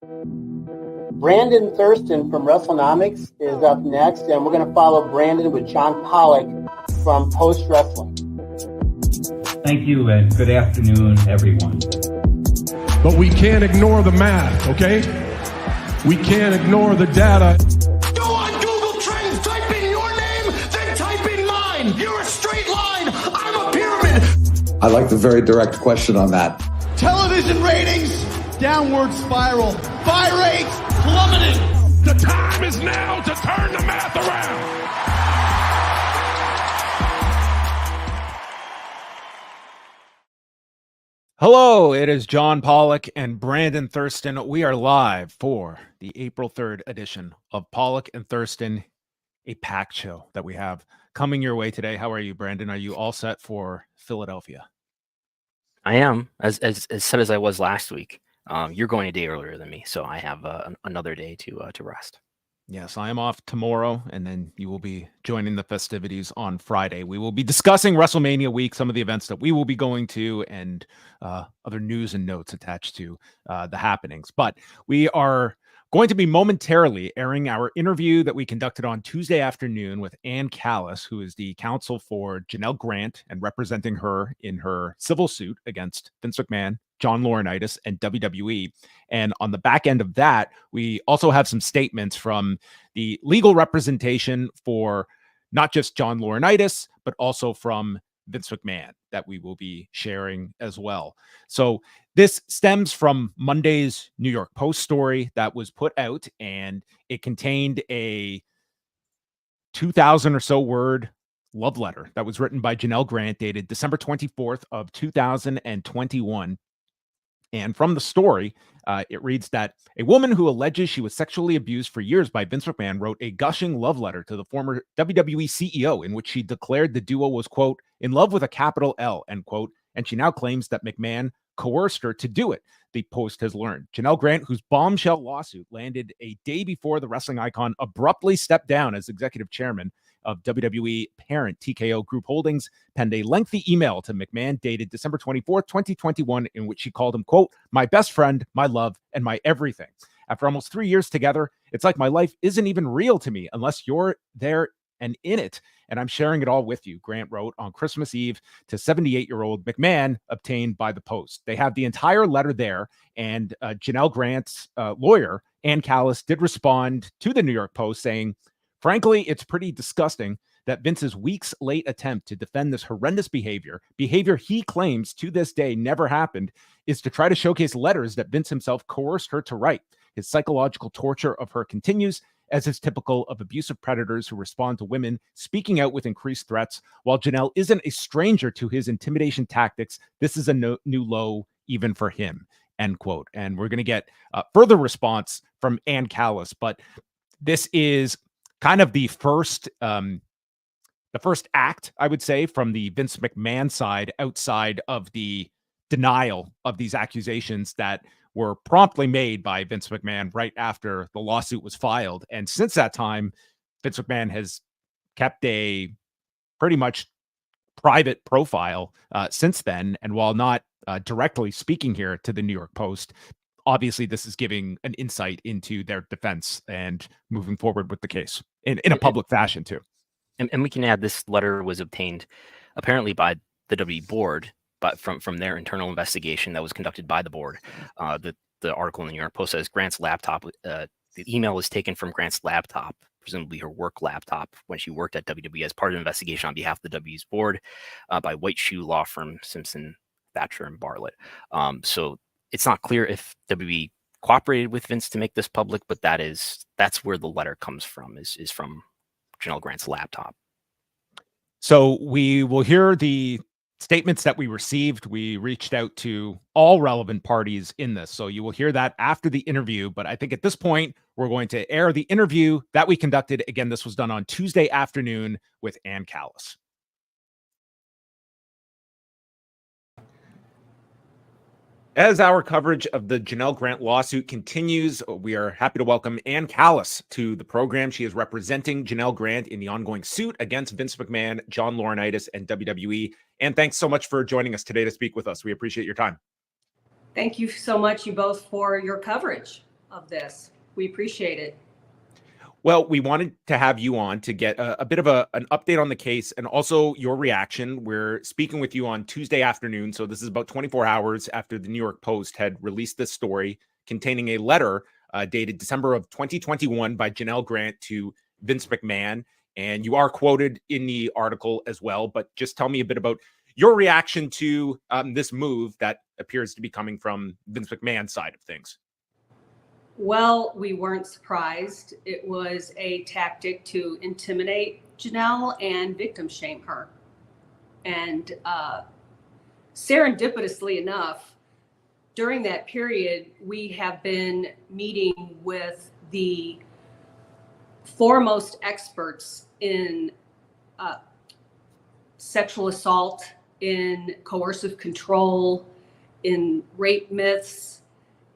Brandon Thurston from Wrestlenomics is up next, and we're going to follow Brandon with John Pollock from Post Wrestling. Thank you, and good afternoon, everyone. But we can't ignore the math, okay? We can't ignore the data. Go on Google Trends, type in your name, then type in mine. You're a straight line. I'm a pyramid. I like the very direct question on that. Television ratings, downward spiral. Buy rates, plummeting. The time is now to turn the math around. Hello, it is John Pollock and Brandon Thurston. We are live for the April 3rd edition of Pollock and Thurston, a packed show that we have coming your way today. How are you, Brandon? Are you all set for Philadelphia? I am, as set as I was last week. You're going a day earlier than me, so I have another day to rest. Yes, I am off tomorrow, and then you will be joining the festivities on Friday. We will be discussing WrestleMania week, some of the events that we will be going to, and other news and notes attached to the happenings. But we are going to be momentarily airing our interview that we conducted on Tuesday afternoon with Ann Callis, who is the counsel for Janel Grant and representing her in her civil suit against Vince McMahon, John Laurinaitis, and WWE. And on the back end of that, we also have some statements from the legal representation for not just John Laurinaitis, but also from Vince McMahon that we will be sharing as well. So this stems from Monday's New York Post story that was put out, and it contained a 2,000 or so word love letter that was written by Janel Grant, dated December 24th of 2021. And from the story, it reads that a woman who alleges she was sexually abused for years by Vince McMahon wrote a gushing love letter to the former WWE CEO in which she declared the duo was, quote, in love with a capital L, end quote, and she now claims that McMahon coerced her to do it, the Post has learned. Janel Grant, whose bombshell lawsuit landed a day before the wrestling icon abruptly stepped down as executive chairman of WWE parent TKO Group Holdings, penned a lengthy email to McMahon dated December 24th, 2021, in which she called him, quote, my best friend, my love, and my everything. After almost 3 years together, it's like my life isn't even real to me unless you're there and in it, and I'm sharing it all with you, Grant wrote on Christmas Eve to 78-year-old McMahon, obtained by the Post. They have the entire letter there, and Janel Grant's lawyer, Ann Callis, did respond to the New York Post saying, frankly, it's pretty disgusting that Vince's weeks late attempt to defend this horrendous behavior he claims to this day never happened, is to try to showcase letters that Vince himself coerced her to write. His psychological torture of her continues, as is typical of abusive predators who respond to women speaking out with increased threats. While Janel isn't a stranger to his intimidation tactics, this is a new low even for him, end quote. And we're going to get further response from Ann Callis, but this is kind of the first act, I would say, from the Vince McMahon side outside of the denial of these accusations that were promptly made by Vince McMahon right after the lawsuit was filed. And since that time, Vince McMahon has kept a pretty much private profile since then. And while not directly speaking here to the New York Post, obviously this is giving an insight into their defense and moving forward with the case in a public fashion too. And we can add, this letter was obtained apparently by the WWE board, but from their internal investigation that was conducted by the board. The article in the New York Post says Grant's laptop, the email was taken from Grant's laptop, presumably her work laptop, when she worked at WWE as part of an investigation on behalf of the WWE's board by White Shoe law firm Simpson, Thatcher, and Bartlett. So it's not clear if WWE cooperated with Vince to make this public, but that's where the letter comes from, is from Janel Grant's laptop. So we will hear the statements that we received. We reached out to all relevant parties in this, so you will hear that after the interview. But I think at this point, we're going to air the interview that we conducted. Again, this was done on Tuesday afternoon with Ann Callis. As our coverage of the Janel Grant lawsuit continues, we are happy to welcome Ann Callis to the program. She is representing Janel Grant in the ongoing suit against Vince McMahon, John Laurinaitis, and WWE. Ann, thanks so much for joining us today to speak with us. We appreciate your time. Thank you so much, you both, for your coverage of this. We appreciate it. Well, we wanted to have you on to get a bit of an update on the case and also your reaction. We're speaking with you on Tuesday afternoon, so this is about 24 hours after the New York Post had released this story containing a letter dated December of 2021 by Janel Grant to Vince McMahon. And you are quoted in the article as well, but just tell me a bit about your reaction to this move that appears to be coming from Vince McMahon's side of things. Well, we weren't surprised. It was a tactic to intimidate Janel and victim shame her. And serendipitously enough, during that period, we have been meeting with the foremost experts in sexual assault, in coercive control, in rape myths,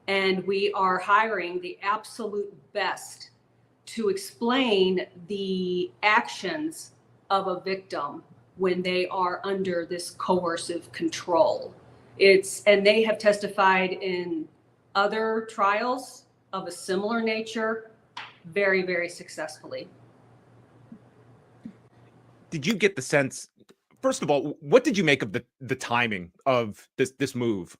and we are hiring the absolute best to explain the actions of a victim when they are under this coercive control. And they have testified in other trials of a similar nature very, very successfully. Did you get the sense, first of all, what did you make of the timing of this move?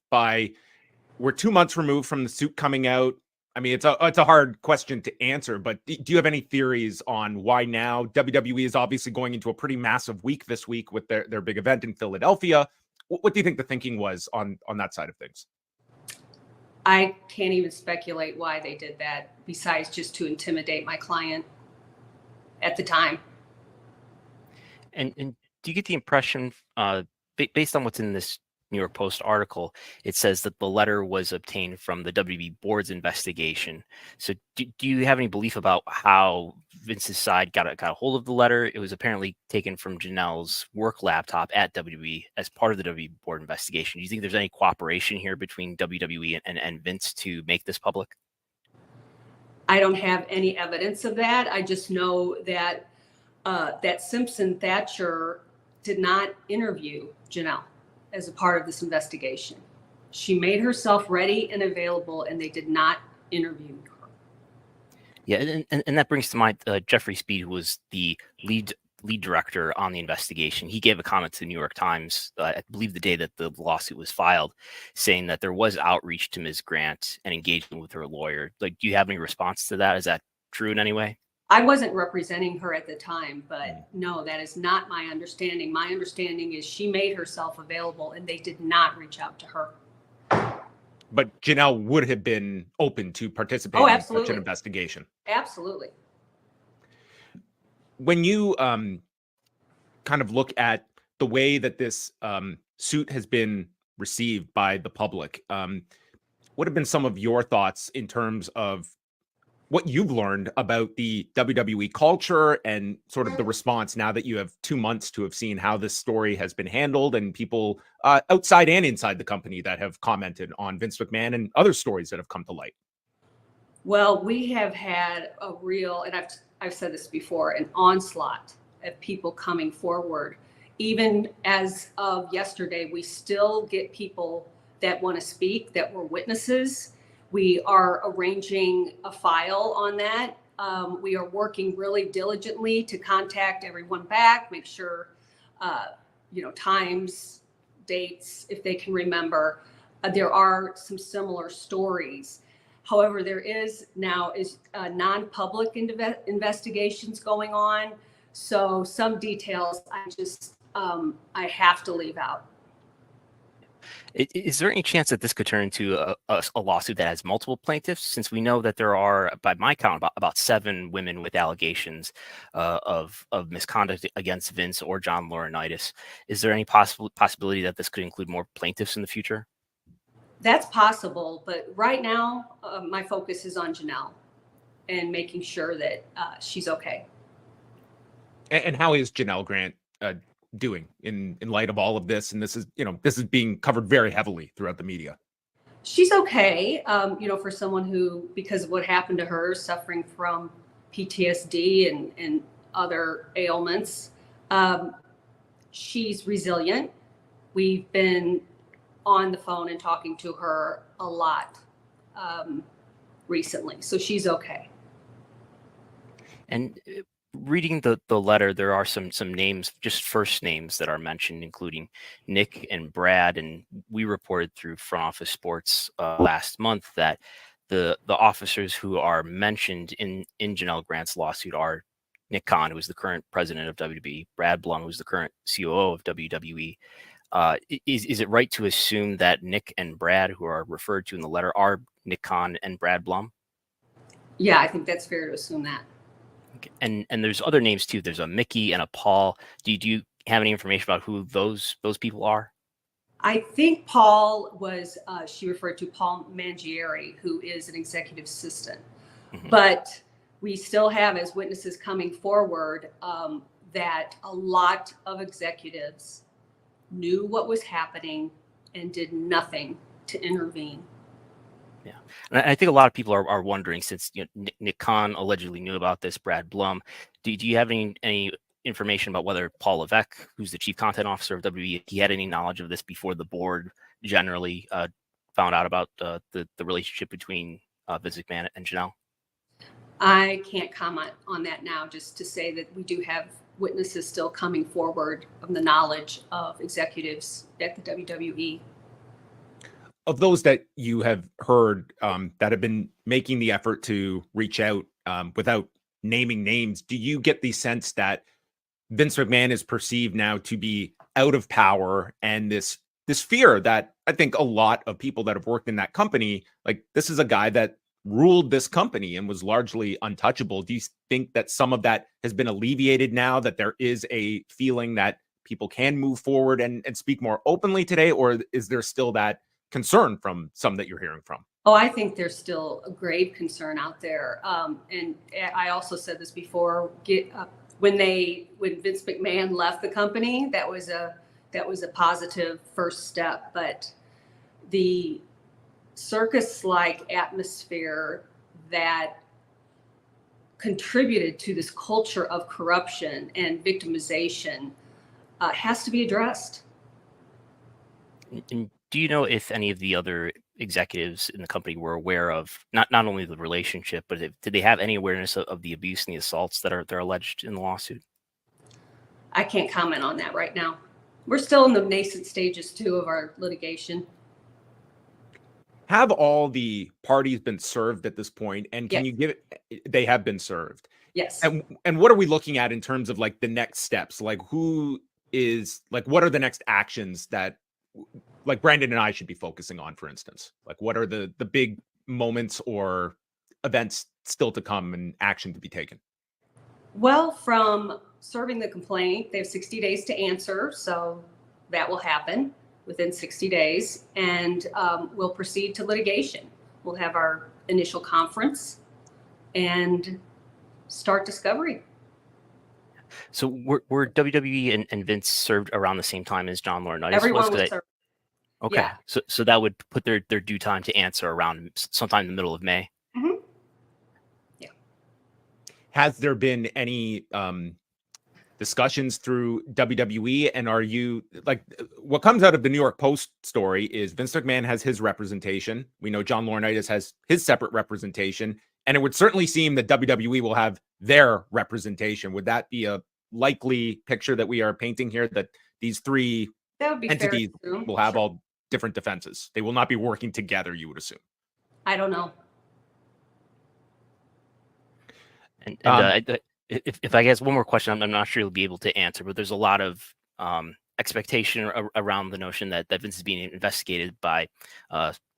We're 2 months removed from the suit coming out. I mean, it's a hard question to answer, but do you have any theories on why now? WWE is obviously going into a pretty massive week this week with their big event in Philadelphia. What do you think the thinking was on that side of things? I can't even speculate why they did that, besides just to intimidate my client at the time. And do you get the impression, based on what's in this New York Post article, it says that the letter was obtained from the WWE board's investigation. So do you have any belief about how Vince's side got a hold of the letter? It was apparently taken from Janel's work laptop at WWE as part of the WWE board investigation. Do you think there's any cooperation here between WWE and Vince to make this public? I don't have any evidence of that. I just know that that Simpson Thatcher did not interview Janel as a part of this investigation. She made herself ready and available, and they did not interview her. Yeah, and that brings to mind Jeffrey Speed, who was the lead director on the investigation. He gave a comment to the New York Times, I believe the day that the lawsuit was filed, saying that there was outreach to Ms. Grant and engagement with her lawyer. Like, do you have any response to that? Is that true in any way? I wasn't representing her at the time, but no, that is not my understanding. My understanding is she made herself available and they did not reach out to her. But Janel would have been open to participating in such an investigation. Absolutely. When you kind of look at the way that this suit has been received by the public, what have been some of your thoughts in terms of what you've learned about the WWE culture and sort of the response now that you have 2 months to have seen how this story has been handled, and people outside and inside the company that have commented on Vince McMahon and other stories that have come to light? Well, we have had a real, and I've said this before, an onslaught of people coming forward. Even as of yesterday, we still get people that want to speak, that were witnesses. We are arranging a file on that. We are working really diligently to contact everyone back, make sure, times, dates, if they can remember. There are some similar stories. However, there is now non-public investigations going on. So some details I have to leave out. Is there any chance that this could turn into a lawsuit that has multiple plaintiffs? Since we know that there are, by my count, about 7 women with allegations of misconduct against Vince or John Laurinaitis. Is there any possibility that this could include more plaintiffs in the future? That's possible, but right now my focus is on Janel and making sure that she's okay. And how is Janel Grant doing in light of all of this? And this is being covered very heavily throughout the media. She's okay. For someone who, because of what happened to her, suffering from PTSD and other ailments, she's resilient. We've been on the phone and talking to her a lot. recently. So she's okay. And reading the letter, there are some names, just first names that are mentioned, including Nick and Brad. And we reported through Front Office Sports last month that the officers who are mentioned in Janel Grant's lawsuit are Nick Khan, who is the current president of WWE, Brad Blum, who's the current COO of WWE. Is it right to assume that Nick and Brad, who are referred to in the letter, are Nick Khan and Brad Blum? Yeah, I think that's fair to assume that. Okay. And there's other names too. There's a Mickey and a Paul. Do you have any information about who those people are? I think Paul was, she referred to Paul Mangieri, who is an executive assistant. Mm-hmm. But we still have, as witnesses coming forward, that a lot of executives knew what was happening and did nothing to intervene. Yeah, and I think a lot of people are wondering, since Nick Khan allegedly knew about this, Brad Blum, do you have any information about whether Paul Levesque, who's the chief content officer of WWE, he had any knowledge of this before the board generally found out about the relationship between Vince McMahon and Janel? I can't comment on that now, just to say that we do have witnesses still coming forward of the knowledge of executives at the WWE. Of those that you have heard that have been making the effort to reach out without naming names, do you get the sense that Vince McMahon is perceived now to be out of power, and this fear that I think a lot of people that have worked in that company, like, this is a guy that ruled this company and was largely untouchable? Do you think that some of that has been alleviated now, that there is a feeling that people can move forward and speak more openly today, or is there still that concern from some that you're hearing from? Oh, I think there's still a grave concern out there. And I also said this before, when Vince McMahon left the company, that was a positive first step, but the circus-like atmosphere that contributed to this culture of corruption and victimization has to be addressed. And do you know if any of the other executives in the company were aware of not only the relationship, but did they have any awareness of the abuse and the assaults that they're alleged in the lawsuit? I can't comment on that right now. We're still in the nascent stages too of our litigation. Have all the parties been served at this point? And can you give it? They have been served. Yes. And what are we looking at in terms of like the next steps? Like, what are the next actions that, like, Brandon and I should be focusing on, for instance? Like, what are the big moments or events still to come and action to be taken? Well, from serving the complaint, they have 60 days to answer. So that will happen within 60 days. And we'll proceed to litigation. We'll have our initial conference and start discovery. So were WWE and Vince served around the same time as John Laurinaitis? Everyone was served. Okay, Yeah. So that would put their due time to answer around sometime in the middle of May. Mm-hmm. Yeah. Has there been any discussions through WWE? And are you, like, what comes out of the New York Post story is Vince McMahon has his representation. We know John Laurinaitis has his separate representation, and it would certainly seem that WWE will have their representation. Would that be a likely picture that we are painting here, that these three entities will have all different defenses? They will not be working together, you would assume. I don't know. And if I guess one more question, I'm not sure you'll be able to answer, but there's a lot of expectation around the notion that Vince is being investigated by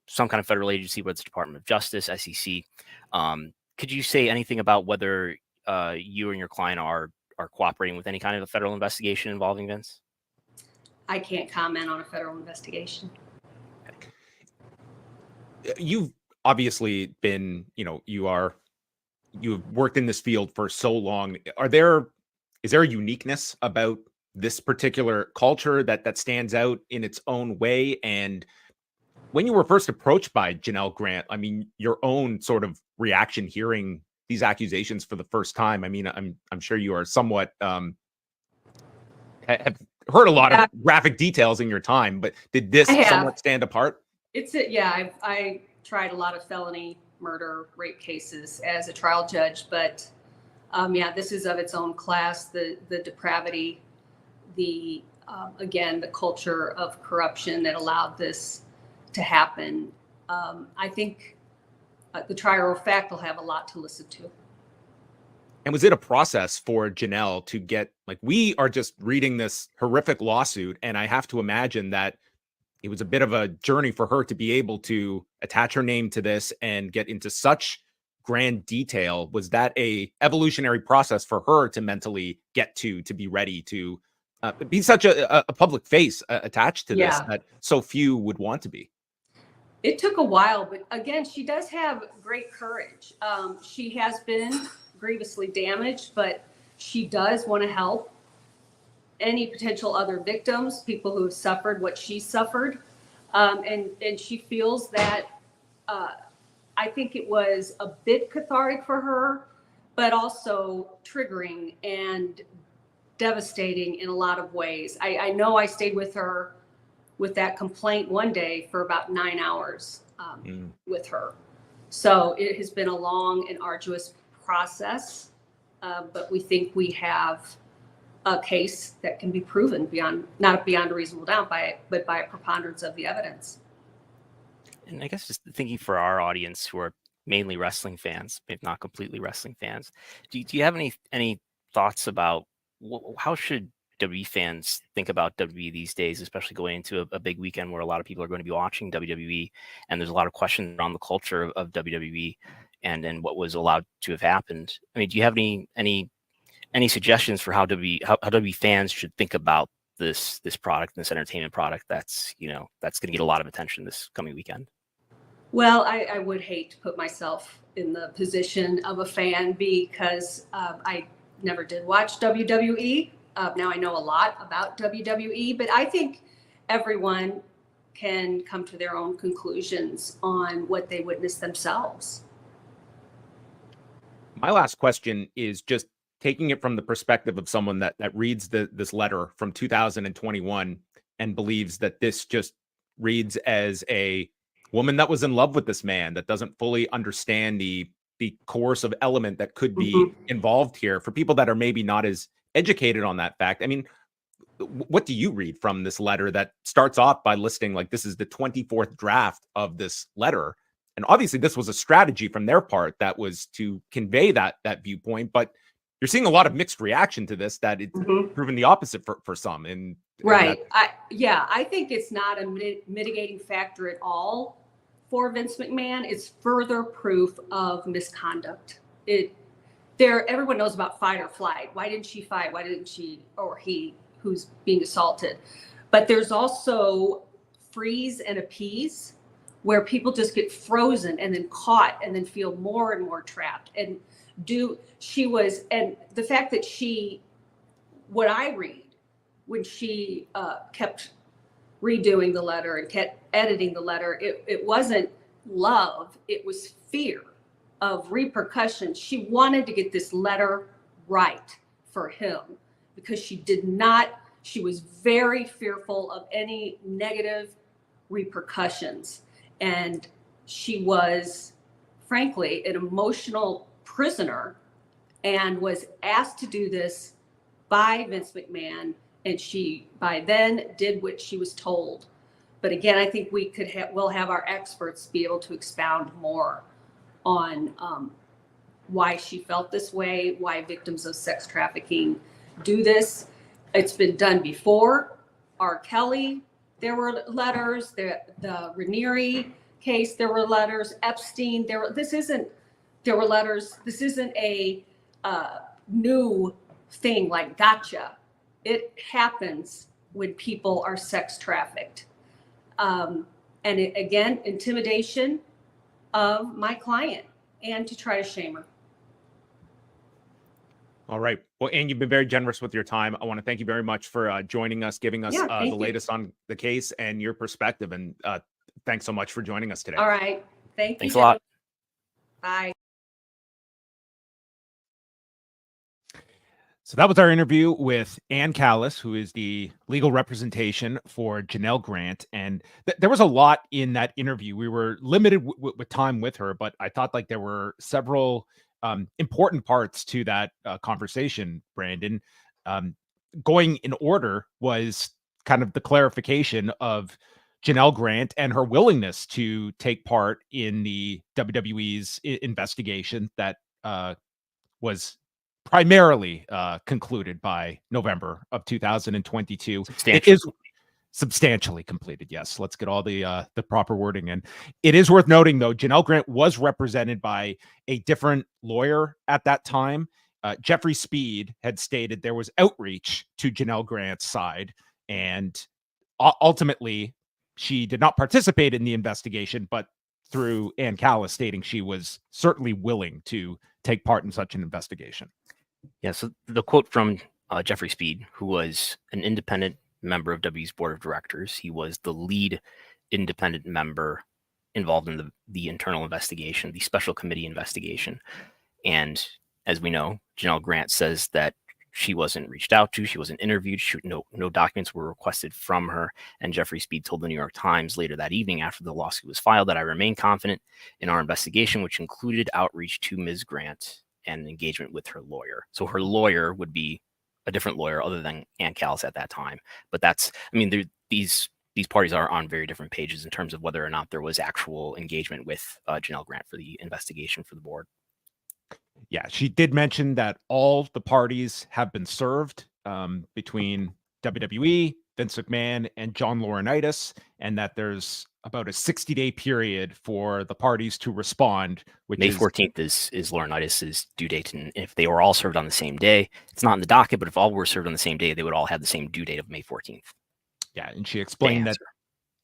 some kind of federal agency, whether it's Department of Justice, SEC. Could you say anything about whether you and your client are cooperating with any kind of a federal investigation involving Vince? I can't comment on a federal investigation. You've obviously been, you've worked in this field for so long. Is there a uniqueness about this particular culture that stands out in its own way? And when you were first approached by Janel Grant, I mean, your own sort of reaction hearing these accusations for the first time, I mean, I'm sure you are somewhat have heard a lot of graphic details in your time, but did this somewhat stand apart? I tried a lot of felony murder, rape cases as a trial judge, but yeah, this is of its own class. The depravity, again, the culture of corruption that allowed this to happen. I think the trier of fact will have a lot to listen to. And was it a process for Janel to get, like, we are just reading this horrific lawsuit, and I have to imagine that it was a bit of a journey for her to be able to attach her name to this and get into such grand detail. Was that a evolutionary process for her to mentally get to be ready to be such a public face attached to this that so few would want to be? It took a while, but again, she does have great courage. She has been grievously damaged, but she does want to help any potential other victims, people who have suffered what she suffered. And she feels that I think it was a bit cathartic for her, but also triggering and devastating in a lot of ways. I know I stayed with her with that complaint one day for about 9 hours with her. So it has been a long and arduous process, but we think we have a case that can be proven not beyond a reasonable doubt but by a preponderance of the evidence. And I guess just thinking for our audience who are mainly wrestling fans, if not completely wrestling fans, do you have any thoughts about how should WWE fans think about WWE these days, especially going into a big weekend where a lot of people are going to be watching WWE, and there's a lot of questions around the culture of WWE and what was allowed to have happened? I mean, do you have any suggestions for how WWE fans should think about this product, this entertainment product that's going to get a lot of attention this coming weekend? Well, I would hate to put myself in the position of a fan because I never did watch WWE. Now I know a lot about WWE, but I think everyone can come to their own conclusions on what they witnessed themselves. My last question is just taking it from the perspective of someone that reads this letter from 2021 and believes that this just reads as a woman that was in love with this man that doesn't fully understand the coercive element that could be involved here. For people that are maybe not as educated on that fact, I mean, what do you read from this letter that starts off by listing, like, this is the 24th draft of this letter? And obviously this was a strategy from their part that was to convey that viewpoint, but you're seeing a lot of mixed reaction to this, that it's proven the opposite for some. Right. I think it's not a mitigating factor at all for Vince McMahon. It's further proof of misconduct. Everyone knows about fight or flight. Why didn't she fight? Why didn't she, or he who's being assaulted? But there's also freeze and appease, where people just get frozen and then caught and then feel more and more trapped. And the fact that what I read, when she kept redoing the letter and kept editing the letter, it wasn't love, it was fear of repercussions. She wanted to get this letter right for him because she was very fearful of any negative repercussions. And she was, frankly, an emotional prisoner and was asked to do this by Vince McMahon. And she, by then, did what she was told. But again, I think we'll have our experts be able to expound more on why she felt this way, why victims of sex trafficking do this. It's been done before. R. Kelly, there were letters. The Raniere case, there were letters. Epstein, there were letters. This isn't a new thing like gotcha. It happens when people are sex trafficked. Again, intimidation of my client and to try to shame her. All right. Well, Ann, you've been very generous with your time. I want to thank you very much for joining us, giving us the latest on the case and your perspective. And thanks so much for joining us today. All right. Thanks a lot. Bye. So that was our interview with Ann Callis, who is the legal representation for Janel Grant. And there was a lot in that interview. We were limited with time with her, but I thought like there were several important parts to that conversation, Brandon. Going in order was kind of the clarification of Janel Grant and her willingness to take part in the WWE's investigation that was primarily concluded by November of 2022. It is substantially completed. Yes, let's get all the proper wording in. It is worth noting, though, Janel Grant was represented by a different lawyer at that time. Jeffrey Speed had stated there was outreach to Janel Grant's side, and ultimately she did not participate in the investigation, but through Ann Callis stating she was certainly willing to take part in such an investigation. Yeah, so the quote from Jeffrey Speed, who was an independent member of WWE's board of directors. He was the lead independent member involved in the internal investigation, the special committee investigation. And as we know, Janel Grant says that she wasn't reached out to, she wasn't interviewed, no documents were requested from her. And Jeffrey Speed told the New York Times later that evening after the lawsuit was filed that I remain confident in our investigation, which included outreach to Ms. Grant and engagement with her lawyer. So her lawyer would be a different lawyer other than Ann Callis at that time. But that's, I mean, these parties are on very different pages in terms of whether or not there was actual engagement with Janel Grant for the investigation for the board. Yeah, she did mention that all the parties have been served between WWE, Vince McMahon, and John Laurinaitis, and that there's about a 60-day period for the parties to respond. Which May 14th is Laurinaitis' due date, and if they were all served on the same day, it's not in the docket, but if all were served on the same day, they would all have the same due date of May 14th. Yeah, and she explained that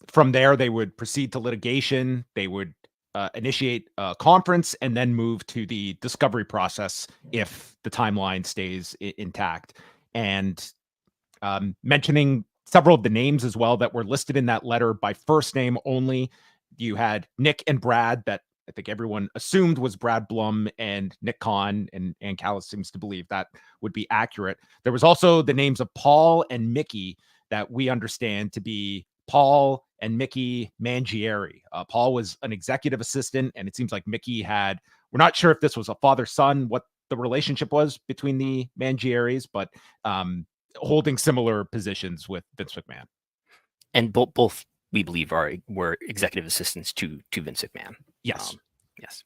from there they would proceed to litigation, they would initiate a conference, and then move to the discovery process if the timeline stays intact. And mentioning several of the names as well that were listed in that letter by first name only. You had Nick and Brad, that I think everyone assumed was Brad Blum and Nick Khan, and Ann Callis seems to believe that would be accurate. There was also the names of Paul and Mickey that we understand to be Paul and Mickey Mangieri. Paul was an executive assistant, and it seems like Mickey we're not sure if this was a father-son, what the relationship was between the Mangieris, but holding similar positions with Vince McMahon. And both we believe were executive assistants to Vince McMahon. Yes. Yes.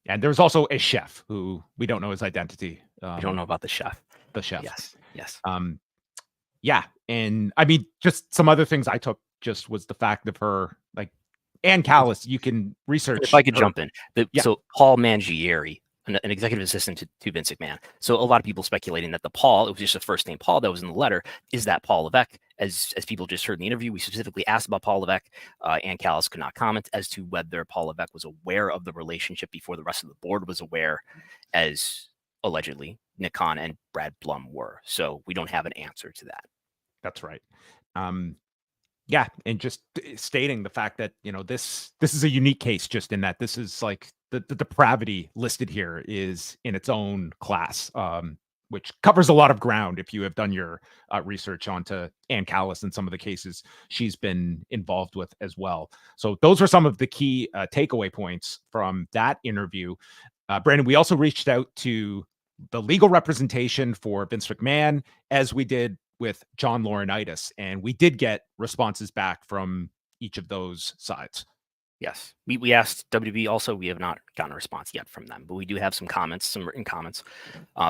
And there's also a chef who we don't know his identity. We don't know about the chef. The chef. Yes. Yes. Yeah. And I mean, just some other things I took just was the fact of her, like Ann Callis, you can research. If I could jump in. So Paul Mangieri, an executive assistant to Vince McMahon. So a lot of people speculating that it was just the first name Paul that was in the letter. Is that Paul Levesque? As people just heard in the interview, we specifically asked about Paul Levesque. Ann Callis could not comment as to whether Paul Levesque was aware of the relationship before the rest of the board was aware, as allegedly Nick Khan and Brad Blum were. So we don't have an answer to that. That's right. Yeah, and just stating the fact that, this is a unique case, just in that this is like the depravity listed here is in its own class, which covers a lot of ground if you have done your research onto Ann Callis and some of the cases she's been involved with as well. So those are some of the key takeaway points from that interview. Brandon, we also reached out to the legal representation for Vince McMahon, as we did with John Laurinaitis, and we did get responses back from each of those sides. Yes, we asked WWE also. We have not gotten a response yet from them, but we do have some written comments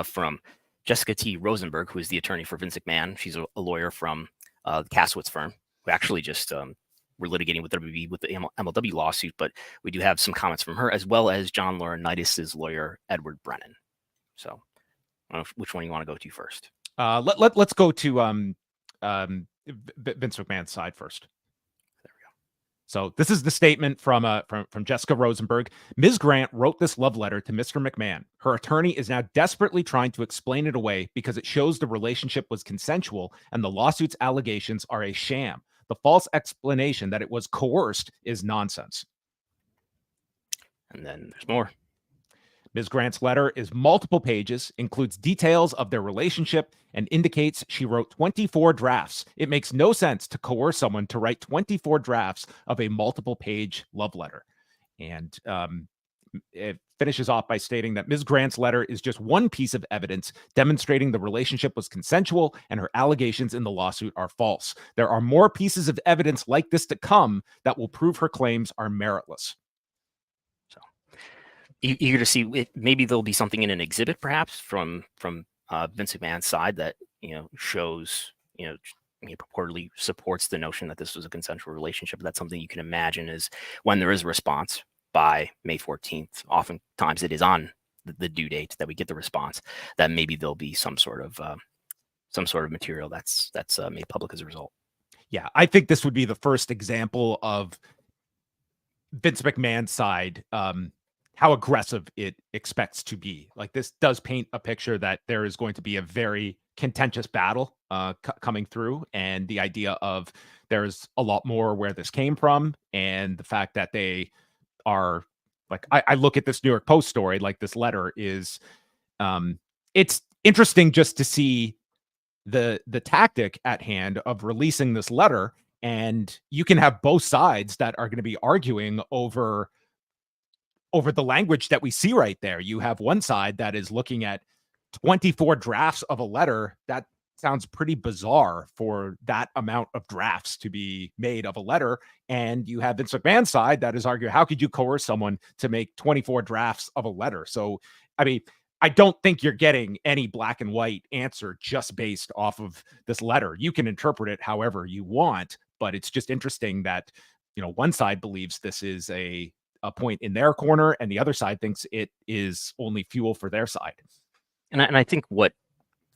from Jessica T. Rosenberg, who is the attorney for Vince McMahon. She's a lawyer from the Kasowitz firm, who actually just were litigating with WWE with the MLW lawsuit, but we do have some comments from her, as well as John Laurinaitis' lawyer, Edward Brennan. So I don't know which one you want to go to first. Let's go to Vince McMahon's side first. There we go. So this is the statement from Jessica Rosenberg. Ms. Grant wrote this love letter to Mr. McMahon. Her attorney is now desperately trying to explain it away because it shows the relationship was consensual and the lawsuit's allegations are a sham. The false explanation that it was coerced is nonsense. And then there's more. Ms. Grant's letter is multiple pages, includes details of their relationship, and indicates she wrote 24 drafts. It makes no sense to coerce someone to write 24 drafts of a multiple page love letter. And it finishes off by stating that Ms. Grant's letter is just one piece of evidence demonstrating the relationship was consensual and her allegations in the lawsuit are false. There are more pieces of evidence like this to come that will prove her claims are meritless. So eager to see it. Maybe there'll be something in an exhibit, perhaps from Vince McMahon's side that shows purportedly supports the notion that this was a consensual relationship. That's something you can imagine is when there is a response by May 14th. Oftentimes it is on the due date that we get the response, that maybe there'll be some sort of material that's made public as a result. Yeah, I think this would be the first example of Vince McMahon's side, how aggressive it expects to be. Like, this does paint a picture that there is going to be a very contentious battle coming through, and the idea of there's a lot more where this came from, and the fact that they are like, I look at this New York Post story, like this letter is, it's interesting just to see the tactic at hand of releasing this letter, and you can have both sides that are going to be arguing over the language that we see right there. You have one side that is looking at 24 drafts of a letter. That sounds pretty bizarre for that amount of drafts to be made of a letter. And you have Vince McMahon's side that is arguing, how could you coerce someone to make 24 drafts of a letter? So, I mean, I don't think you're getting any black and white answer just based off of this letter. You can interpret it however you want, but it's just interesting that, one side believes this is a point in their corner, and the other side thinks it is only fuel for their side. And I think what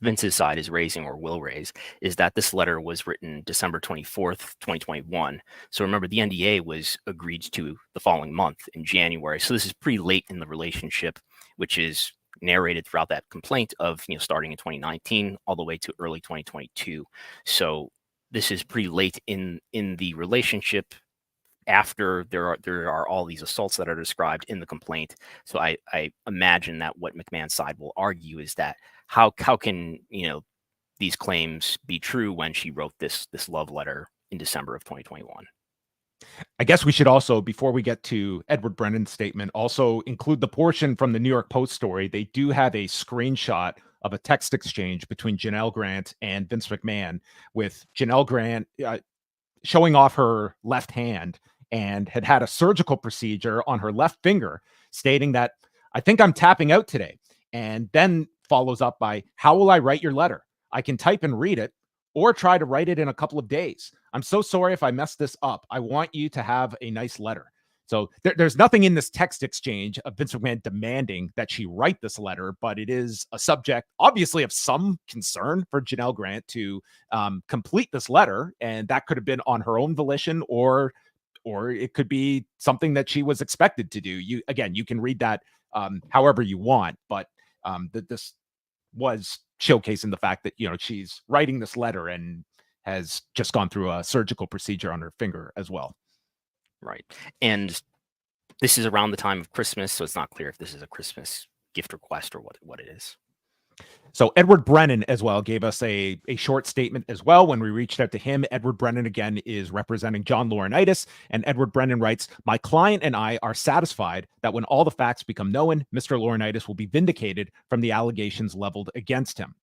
Vince's side is raising, or will raise, is that this letter was written December 24th, 2021. So remember, the NDA was agreed to the following month in January. So this is pretty late in the relationship, which is narrated throughout that complaint of, starting in 2019 all the way to early 2022. So this is pretty late in the relationship, after there are all these assaults that are described in the complaint. So I imagine that what McMahon's side will argue is that how can these claims be true when she wrote this love letter in December of 2021? I guess we should also, before we get to Edward Brennan's statement, also include the portion from the New York Post story. They do have a screenshot of a text exchange between Janel Grant and Vince McMahon, with Janel Grant showing off her left hand and had a surgical procedure on her left finger, stating that, "I think I'm tapping out today." And then follows up by, "How will I write your letter? I can type and read it, or try to write it in a couple of days. I'm so sorry if I messed this up. I want you to have a nice letter." So there's nothing in this text exchange of Vince McMahon demanding that she write this letter, but it is a subject, obviously, of some concern for Janel Grant to complete this letter. And that could have been on her own volition, or it could be something that she was expected to do. You can read that however you want, but this was showcasing the fact that, she's writing this letter and has just gone through a surgical procedure on her finger as well. Right. And this is around the time of Christmas, so it's not clear if this is a Christmas gift request or what it is. So Edward Brennan as well gave us a short statement as well when we reached out to him. Edward Brennan, again, is representing John Laurinaitis, and Edward Brennan writes, "My client and I are satisfied that when all the facts become known, Mr. Laurinaitis will be vindicated from the allegations leveled against him.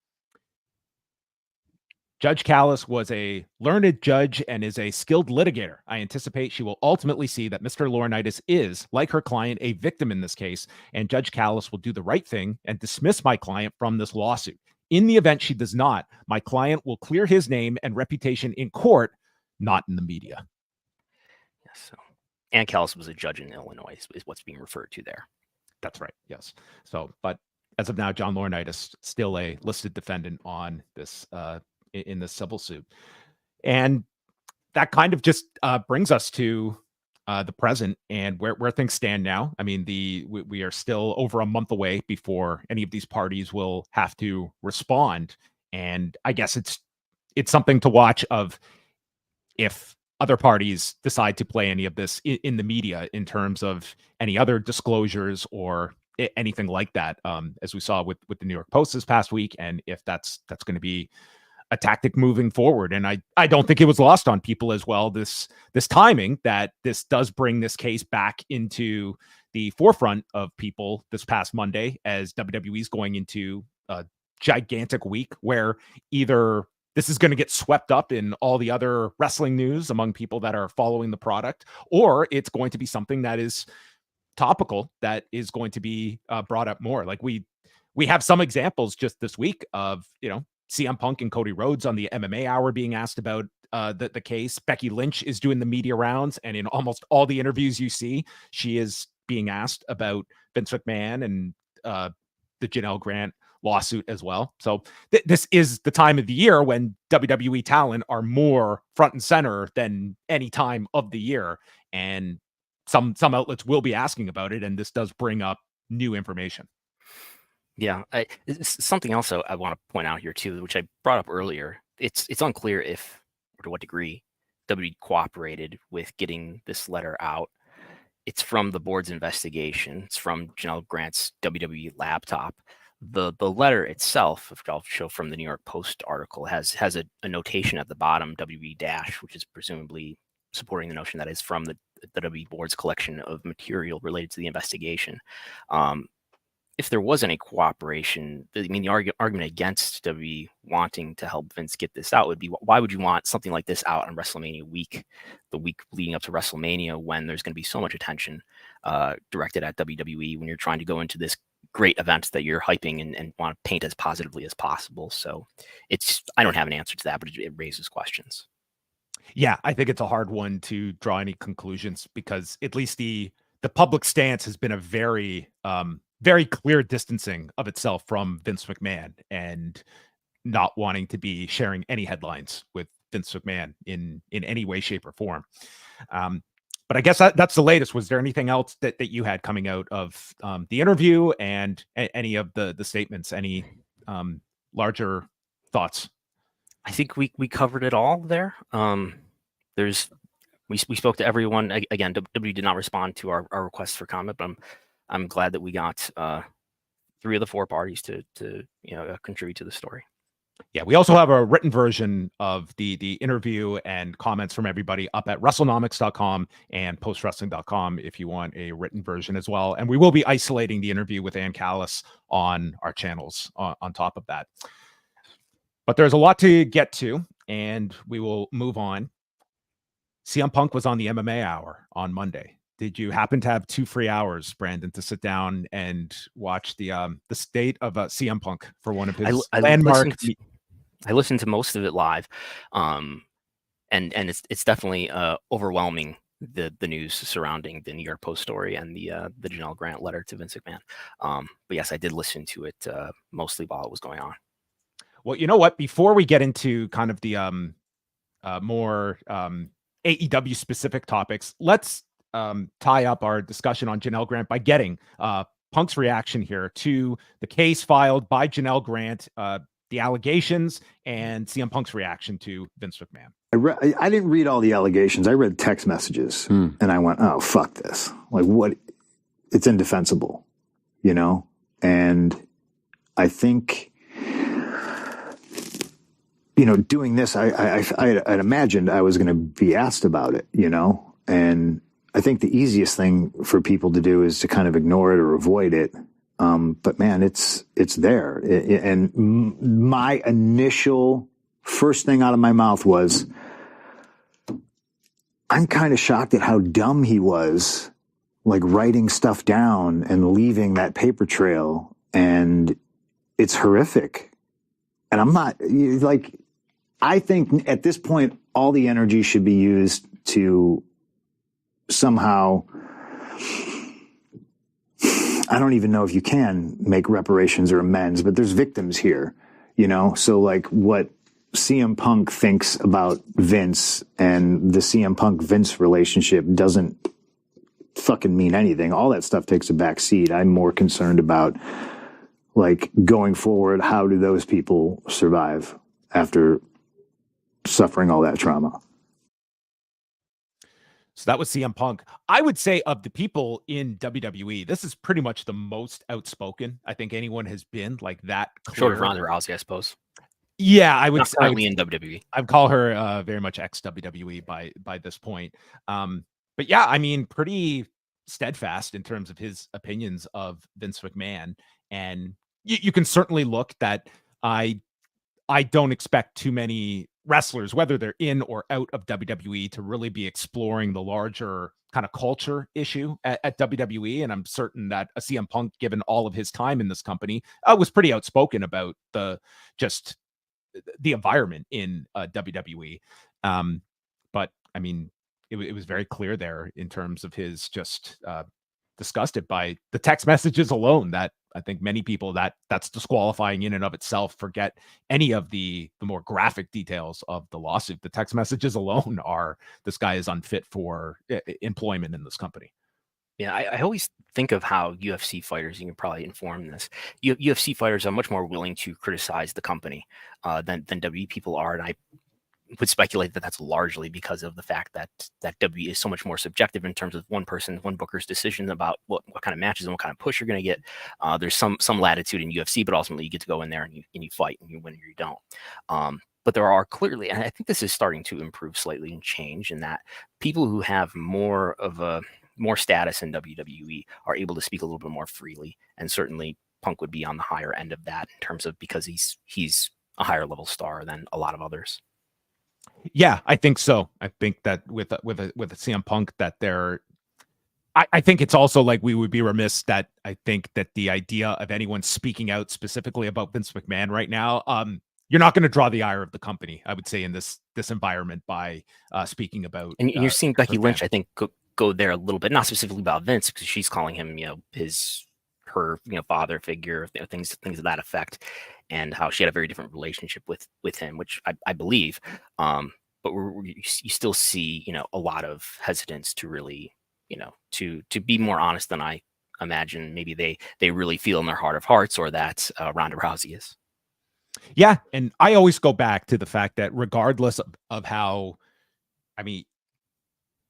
Judge Callis was a learned judge and is a skilled litigator. I anticipate she will ultimately see that Mr. Laurinaitis is, like her client, a victim in this case, and Judge Callis will do the right thing and dismiss my client from this lawsuit. In the event she does not, my client will clear his name and reputation in court, not in the media." Yes. So Ann Callis was a judge in Illinois, is what's being referred to there. That's right. Yes. So, but as of now, John Laurinaitis still a listed defendant on this in this civil suit. And that kind of just brings us to the present and where things stand now. I mean, we are still over a month away before any of these parties will have to respond. And I guess it's something to watch of if other parties decide to play any of this in the media in terms of any other disclosures or anything like that, as we saw with the New York Post this past week, and if that's going to be a tactic moving forward. And I don't think it was lost on people as well, this timing, that this does bring this case back into the forefront of people this past Monday, as WWE is going into a gigantic week where either this is going to get swept up in all the other wrestling news among people that are following the product, or it's going to be something that is topical, that is going to be brought up more. Like we have some examples just this week of, CM Punk and Cody Rhodes on the MMA Hour being asked about the case. Becky Lynch is doing the media rounds, and in almost all the interviews you see, she is being asked about Vince McMahon and the Janel Grant lawsuit as well. So this is the time of the year when WWE talent are more front and center than any time of the year, and some outlets will be asking about it, and this does bring up new information. Yeah, something else I want to point out here too, which I brought up earlier. It's unclear if or to what degree WWE cooperated with getting this letter out. It's from the board's investigation. It's from Janel Grant's WWE laptop. The letter itself, which I'll show from the New York Post article, has a notation at the bottom, WWE dash, which is presumably supporting the notion that is from the WWE board's collection of material related to the investigation. If there was any cooperation, I mean, the argument against WWE wanting to help Vince get this out would be, why would you want something like this out on WrestleMania week, the week leading up to WrestleMania, when there's going to be so much attention directed at WWE, when you're trying to go into this great event that you're hyping and want to paint as positively as possible? So I don't have an answer to that, but it raises questions. Yeah, I think it's a hard one to draw any conclusions, because at least the public stance has been a very clear distancing of itself from Vince McMahon, and not wanting to be sharing any headlines with Vince McMahon in any way, shape, or form. But I guess that's the latest. Was there anything else that you had coming out of the interview and any of the statements? Any larger thoughts? I think we covered it all there. We spoke to everyone. Again, WWE did not respond to our request for comment, but I'm glad that we got 3 of the 4 parties to contribute to the story. Yeah, we also have a written version of the interview and comments from everybody up at Wrestlenomics.com and postwrestling.com if you want a written version as well. And we will be isolating the interview with Ann Callis on our channels on top of that. But there's a lot to get to, and we will move on. CM Punk was on the MMA Hour on Monday. Did you happen to have 2 free hours, Brandon, to sit down and watch the state of CM Punk for one of his landmark? I listened to most of it live, and it's definitely overwhelming, the news surrounding the New York Post story and the Janel Grant letter to Vince McMahon. But yes, I did listen to it mostly while it was going on. Well, you know what? Before we get into kind of the more AEW specific topics, let's tie up our discussion on Janel Grant by getting Punk's reaction here to the case filed by Janel Grant, the allegations, and CM Punk's reaction to Vince McMahon. I didn't read all the allegations. I read text messages, and I went, "Oh, fuck this! Like, what? It's indefensible, And I think, doing this, I'd imagined I was going to be asked about it, and I think the easiest thing for people to do is to kind of ignore it or avoid it. But man, it's there. And my initial first thing out of my mouth was, I'm kind of shocked at how dumb he was, like writing stuff down and leaving that paper trail. And it's horrific. And I'm not I think at this point, all the energy should be used to somehow, I don't even know if you can make reparations or amends, but there's victims here, So what CM Punk thinks about Vince and the CM Punk Vince relationship doesn't fucking mean anything. All that stuff takes a back seat. I'm more concerned about going forward. How do those people survive after suffering all that trauma? So that was CM Punk. I would say of the people in WWE, this is pretty much the most outspoken I think anyone has been, like that clear. Short of Ronda Rousey, I suppose. Yeah, I would. Not currently in WWE. I'd call her very much ex WWE by this point. But yeah, I mean, pretty steadfast in terms of his opinions of Vince McMahon, and you can certainly look that I don't expect too many wrestlers, whether they're in or out of WWE, to really be exploring the larger kind of culture issue at WWE. And I'm certain that a CM Punk, given all of his time in this company, was pretty outspoken about the environment in WWE. But I mean, it was very clear there in terms of his just disgusted by the text messages alone, that I think many people that's disqualifying in and of itself. Forget any of the more graphic details of the lawsuit. The text messages alone are, this guy is unfit for employment in this company. Yeah, I always think of how UFC fighters, you can probably inform this, UFC fighters are much more willing to criticize the company than WWE people are. And I would speculate that that's largely because of the fact that WWE is so much more subjective in terms of one booker's decision about what kind of matches and what kind of push you're going to get. There's some latitude in UFC, but ultimately you get to go in there and you fight and you win or you don't. But there are clearly, and I think this is starting to improve slightly and change, in that people who have more status in WWE are able to speak a little bit more freely. And certainly Punk would be on the higher end of that in terms of, because he's a higher level star than a lot of others. Yeah, I think so. I think that with a CM Punk, that I think it's also like, we would be remiss that I think that the idea of anyone speaking out specifically about Vince McMahon right now, you're not going to draw the ire of the company, I would say, in this environment by speaking about. And you're seeing Becky Lynch, I think, go there a little bit, not specifically about Vince, because she's calling him, her father figure, things of that effect, and how she had a very different relationship with him, which I believe. But you still see a lot of hesitance to really to be more honest than I imagine maybe they really feel in their heart of hearts, or that Ronda Rousey is. Yeah, and I always go back to the fact that regardless of how, I mean,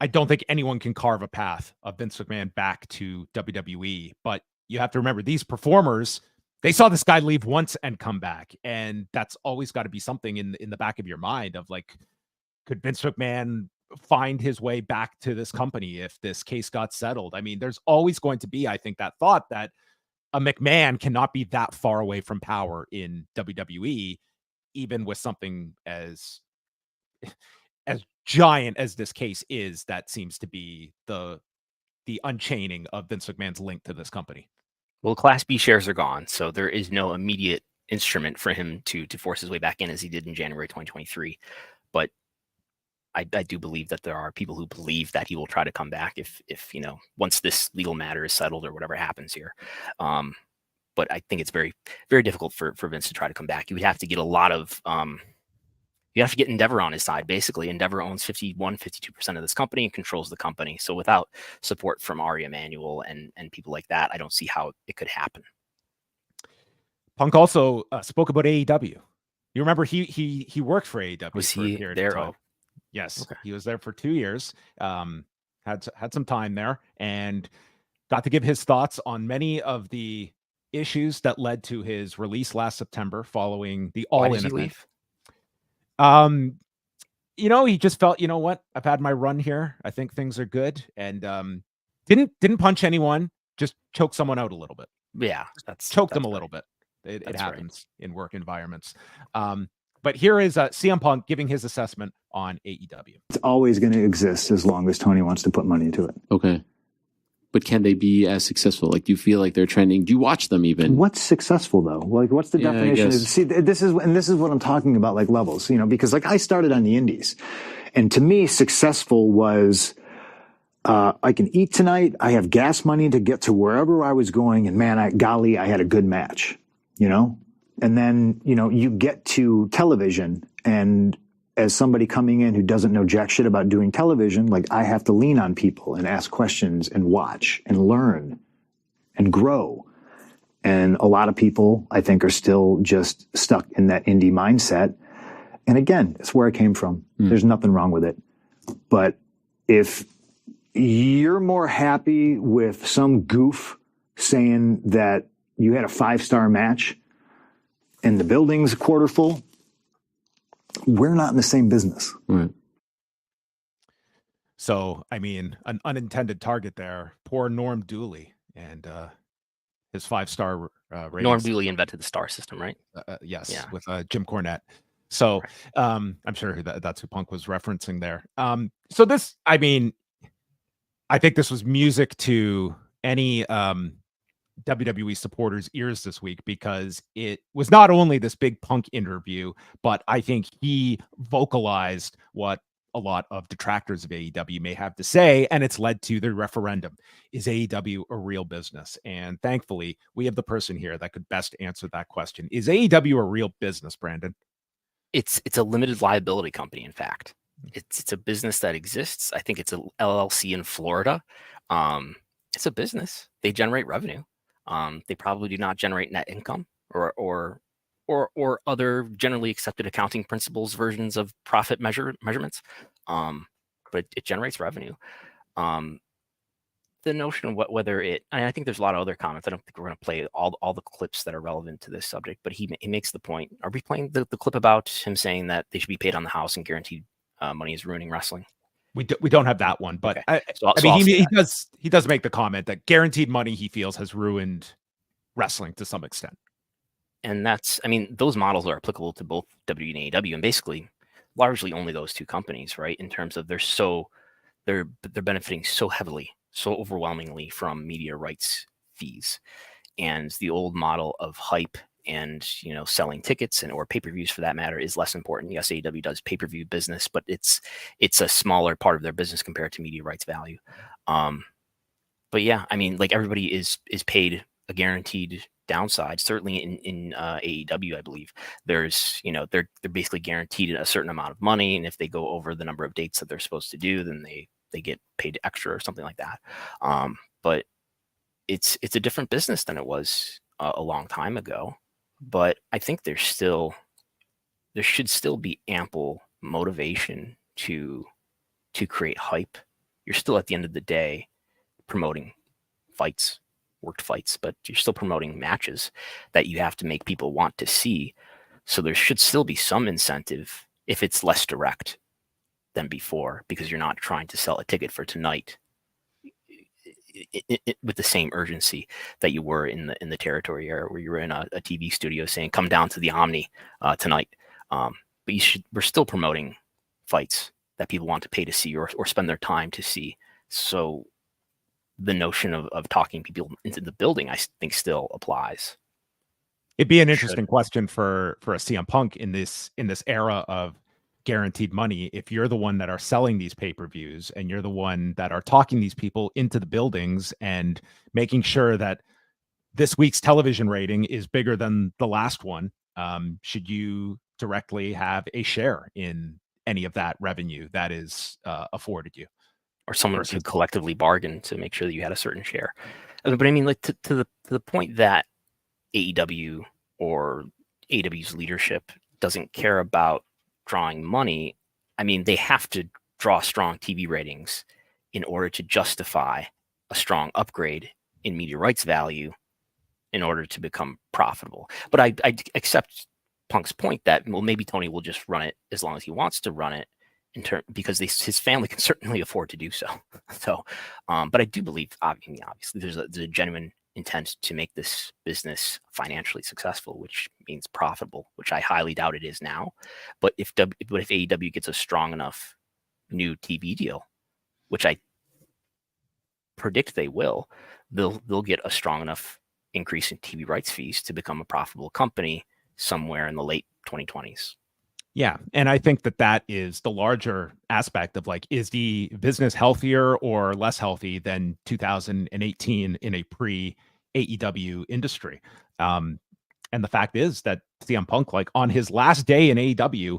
I don't think anyone can carve a path of Vince McMahon back to WWE, but you have to remember, these performers, they saw this guy leave once and come back. And that's always got to be something in the back of your mind of, like, could Vince McMahon find his way back to this company if this case got settled? I mean, there's always going to be, I think, that thought that a McMahon cannot be that far away from power in WWE, even with something as giant as this case is. That seems to be the unchaining of Vince McMahon's link to this company. Well, Class B shares are gone, so there is no immediate instrument for him to force his way back in, as he did in January 2023. But I do believe that there are people who believe that he will try to come back if once this legal matter is settled or whatever happens here. But I think it's very, very difficult for Vince to try to come back. You would have to get a lot of you have to get Endeavor on his side. Basically, Endeavor owns 52% of this company and controls the company. So without support from Ari Emanuel and people like that, I don't see how it could happen. Punk also spoke about AEW. You remember he worked for AEW. Was he there? Oh, yes, okay. He was there for 2 years. Had some time there and got to give his thoughts on many of the issues that led to his release last September following the All In event. He just felt, what, I've had my run here. I think things are good, and didn't punch anyone, just choked someone out a little bit. Yeah, choked them a little bit. It happens in work environments. But here is CM Punk giving his assessment on AEW. It's always going to exist as long as Tony wants to put money into it. Okay. But can they be as successful? Like, do you feel like they're trending? Do you watch them even? What's successful though? Like, what's the definition? See, this is what I'm talking about, like levels, because like I started on the indies, and to me, successful was, I can eat tonight. I have gas money to get to wherever I was going. And man, I had a good match, and then, you get to television, and as somebody coming in who doesn't know jack shit about doing television, like I have to lean on people and ask questions and watch and learn and grow. And a lot of people, I think, are still just stuck in that indie mindset. And again, it's where I came from. There's nothing wrong with it. But if you're more happy with some goof saying that you had a 5-star match and the building's a quarter full. We're not in the same business. Right. So, I mean, an unintended target there. Poor Norm Dooley and his 5-star ratings. Norm Dooley invented the star system, right? Yes, Yeah. with Jim Cornette. So Right. I'm sure that's who Punk was referencing there. So this, I mean, I think this was music to any WWE supporters' ears this week, because it was not only this big Punk interview, but I think he vocalized what a lot of detractors of AEW may have to say, and it's led to the referendum. Is AEW a real business? And thankfully, we have the person here that could best answer that question. Is AEW a real business, Brandon? It's a limited liability company, in fact. It's a business that exists. I think it's a LLC in Florida. It's a business. They generate revenue. They probably do not generate net income or other generally accepted accounting principles versions of profit measurements. But it generates revenue. The notion of whether it, and I think there's a lot of other comments. I don't think we're going to play all the clips that are relevant to this subject, but he makes the point. Are we playing the clip about him saying that they should be paid on the house and guaranteed money is ruining wrestling? We don't have that one, but Okay. I mean, he does make the comment that guaranteed money, he feels, has ruined wrestling to some extent. And that's, I mean, those models are applicable to both WWE and AEW, and basically largely only those two companies, right? In terms of they're benefiting so heavily, so overwhelmingly from media rights fees. And the old model of hype and, you know, selling tickets or pay-per-views for that matter is less important. Yes, AEW does pay-per-view business, but it's a smaller part of their business compared to media rights value. But yeah, I mean, like, everybody is paid a guaranteed downside. Certainly in AEW, I believe there's, you know, they're basically guaranteed a certain amount of money, and if they go over the number of dates that they're supposed to do, then they get paid extra or something like that. But it's a different business than it was a long time ago. But I think there should still be ample motivation to create hype. You're still, at the end of the day, promoting fights, worked fights, but you're still promoting matches that you have to make people want to see. So there should still be some incentive, if it's less direct than before, because you're not trying to sell a ticket for tonight with the same urgency that you were in the territory era, where you were in a TV studio saying, come down to the Omni tonight. But we're still promoting fights that people want to pay to see or spend their time to see. So the notion of talking people into the building, I think, still applies. It'd be an interesting question for a CM Punk in this era of guaranteed money. If you're the one that are selling these pay-per-views and you're the one that are talking these people into the buildings and making sure that this week's television rating is bigger than the last one, should you directly have a share in any of that revenue that is afforded you? Or someone who collectively bargained to make sure that you had a certain share. But I mean, like, to the point that AEW or AEW's leadership doesn't care about drawing money. I mean, they have to draw strong TV ratings in order to justify a strong upgrade in media rights value in order to become profitable. But I accept Punk's point that, well, maybe Tony will just run it as long as he wants to run it, because his family can certainly afford to do so. So, but I do believe, obviously, there's a genuine intent to make this business financially successful, which means profitable, which I highly doubt it is now. But if AEW gets a strong enough new TV deal, which I predict they will, they'll get a strong enough increase in TV rights fees to become a profitable company somewhere in the late 2020s. Yeah. And I think that is the larger aspect of, like, is the business healthier or less healthy than 2018 in a pre-AEW industry? And the fact is that CM Punk, like, on his last day in AEW,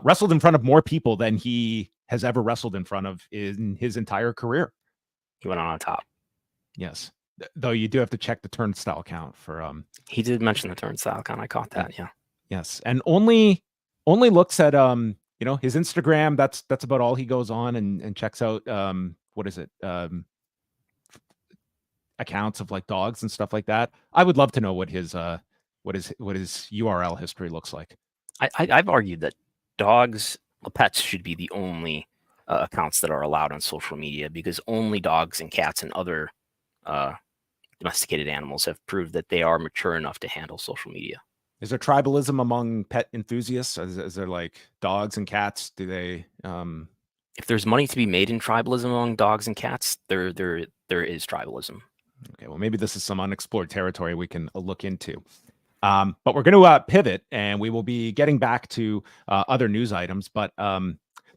wrestled in front of more people than he has ever wrestled in front of in his entire career. He went on top. Yes. Though you do have to check the turnstile count for... He did mention the turnstile count. I caught that, yeah. Yes. And only looks at his Instagram. That's about all he goes on and checks out what is it? Accounts of like dogs and stuff like that. I would love to know what his URL history looks like. I've argued that dogs, pets, should be the only accounts that are allowed on social media, because only dogs and cats and other domesticated animals have proved that they are mature enough to handle social media. Is there tribalism among pet enthusiasts? Is there like dogs and cats? Do they? If there's money to be made in tribalism among dogs and cats, there is tribalism. Okay, well, maybe this is some unexplored territory we can look into. But we're going to pivot, and we will be getting back to other news items. But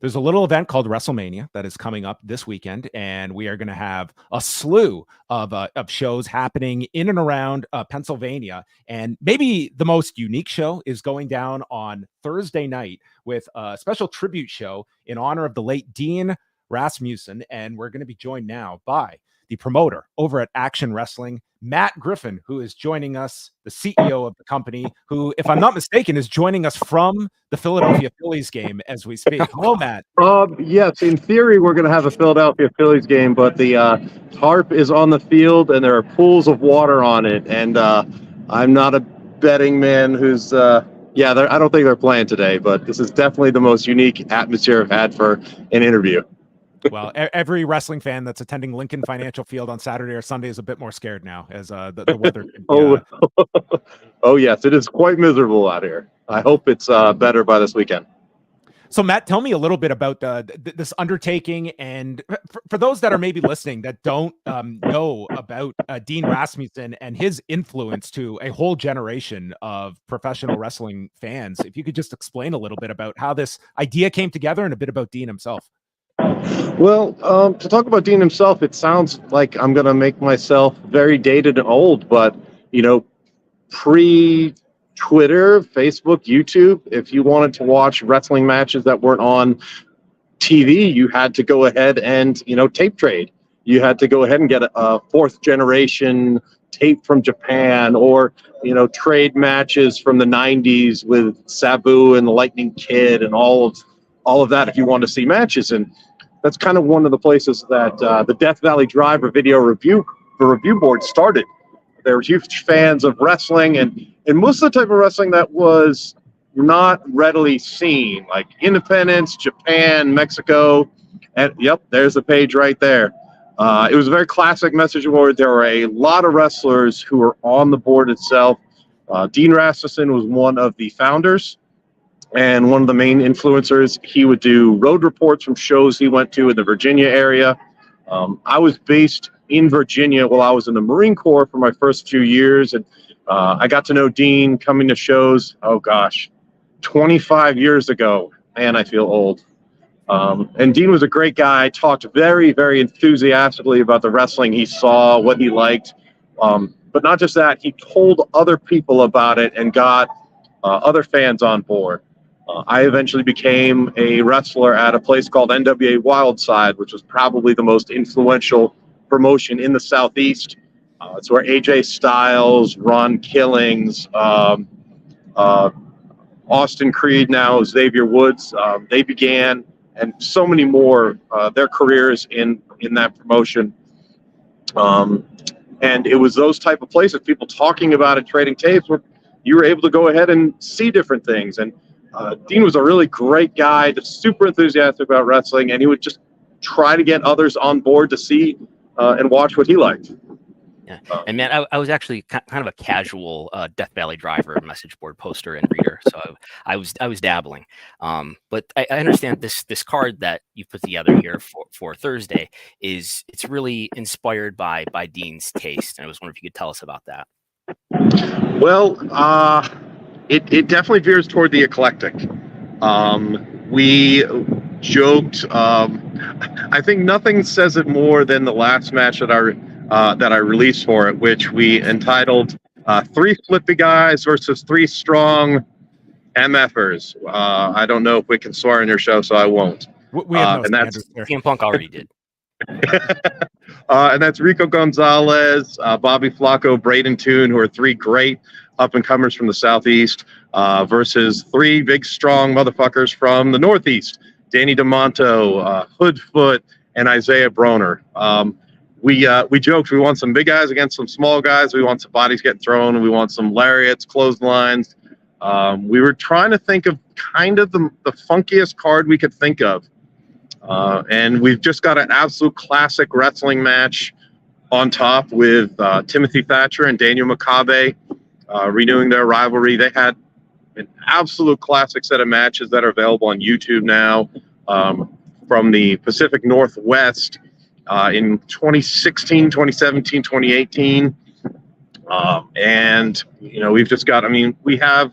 there's a little event called WrestleMania that is coming up this weekend, and we are going to have a slew of shows happening in and around Pennsylvania. And maybe the most unique show is going down on Thursday night with a special tribute show in honor of the late Dean Rasmussen. And we're going to be joined now by the promoter over at Action Wrestling, Matt Griffin, who is joining us, the CEO of the company, who, if I'm not mistaken, is joining us from the Philadelphia Phillies game as we speak. Hello, Matt. Yes, in theory, we're going to have a Philadelphia Phillies game, but the tarp is on the field and there are pools of water on it. And I'm not a betting man who's, I don't think they're playing today, but this is definitely the most unique atmosphere I've had for an interview. Well, every wrestling fan that's attending Lincoln Financial Field on Saturday or Sunday is a bit more scared now as the weather. Oh, yes, it is quite miserable out here. I hope it's better by this weekend. So, Matt, tell me a little bit about this undertaking. And for those that are maybe listening that don't know about Dean Rasmussen and his influence to a whole generation of professional wrestling fans, if you could just explain a little bit about how this idea came together and a bit about Dean himself. Well, to talk about Dean himself, it sounds like I'm going to make myself very dated and old, but, pre-Twitter, Facebook, YouTube, if you wanted to watch wrestling matches that weren't on TV, you had to go ahead and, tape trade. You had to go ahead and get a fourth generation tape from Japan, or, trade matches from the 90s with Sabu and the Lightning Kid and all of that if you want to see matches. And that's kind of one of the places that the Death Valley Drive video review board started. They were huge fans of wrestling and most of the type of wrestling that was not readily seen, like Independence, Japan, Mexico. And yep, there's the page right there. It was a very classic message board. There were a lot of wrestlers who were on the board itself. Dean Rasmussen was one of the founders and one of the main influencers. He would do road reports from shows he went to in the Virginia area. I was based in Virginia while I was in the Marine Corps for my first few years. And I got to know Dean coming to shows, 25 years ago. Man, I feel old. And Dean was a great guy, talked very, very enthusiastically about the wrestling he saw, what he liked. But not just that, he told other people about it and got other fans on board. I eventually became a wrestler at a place called NWA Wildside, which was probably the most influential promotion in the Southeast. It's where AJ Styles, Ron Killings, Austin Creed, now Xavier Woods, they began, and so many more, their careers in that promotion. And it was those type of places, people talking about it, trading tapes, where you were able to go ahead and see different things. And Dean was a really great guy, just super enthusiastic about wrestling, and he would just try to get others on board to see and watch what he liked. Yeah, and man, I was actually kind of a casual Death Valley Driver message board poster and reader, so I was dabbling. But I understand this card that you put together here for Thursday it's really inspired by Dean's taste, and I was wondering if you could tell us about that. Well, it definitely veers toward the eclectic. We joked. I think nothing says it more than the last match that I released for it, which we entitled "3 Flippy Guys versus 3 Strong MFers." I don't know if we can swear in your show, so I won't. We have no standards there. CM Punk already did. And that's Rico Gonzalez, Bobby Flacco, Braden Toon, who are 3 great up-and-comers from the Southeast, versus 3 big, strong motherfuckers from the Northeast. Danny DeMonto, Hoodfoot, and Isaiah Broner. We joked we want some big guys against some small guys. We want some bodies getting thrown. We want some lariats, clotheslines. We were trying to think of kind of the funkiest card we could think of. And we've just got an absolute classic wrestling match on top with Timothy Thatcher and Daniel Makabe renewing their rivalry. They had an absolute classic set of matches that are available on YouTube now from the Pacific Northwest in 2016, 2017, 2018. And, we've just got, we have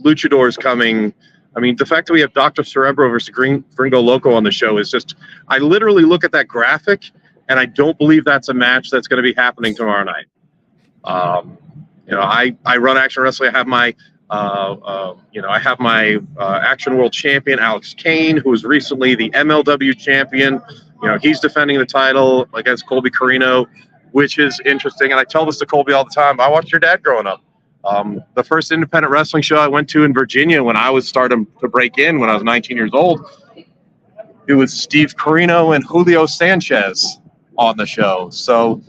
luchadors coming. The fact that we have Dr. Cerebro versus Gringo Loco on the show is just, I literally look at that graphic and I don't believe that's a match that's going to be happening tomorrow night. I run Action Wrestling. I have my, Action World Champion, Alex Kane, who was recently the MLW champion. He's defending the title against Colby Carino, which is interesting. And I tell this to Colby all the time. I watched your dad growing up. The first independent wrestling show I went to in Virginia when I was starting to break in when I was 19 years old, it was Steve Carino and Julio Sanchez on the show. So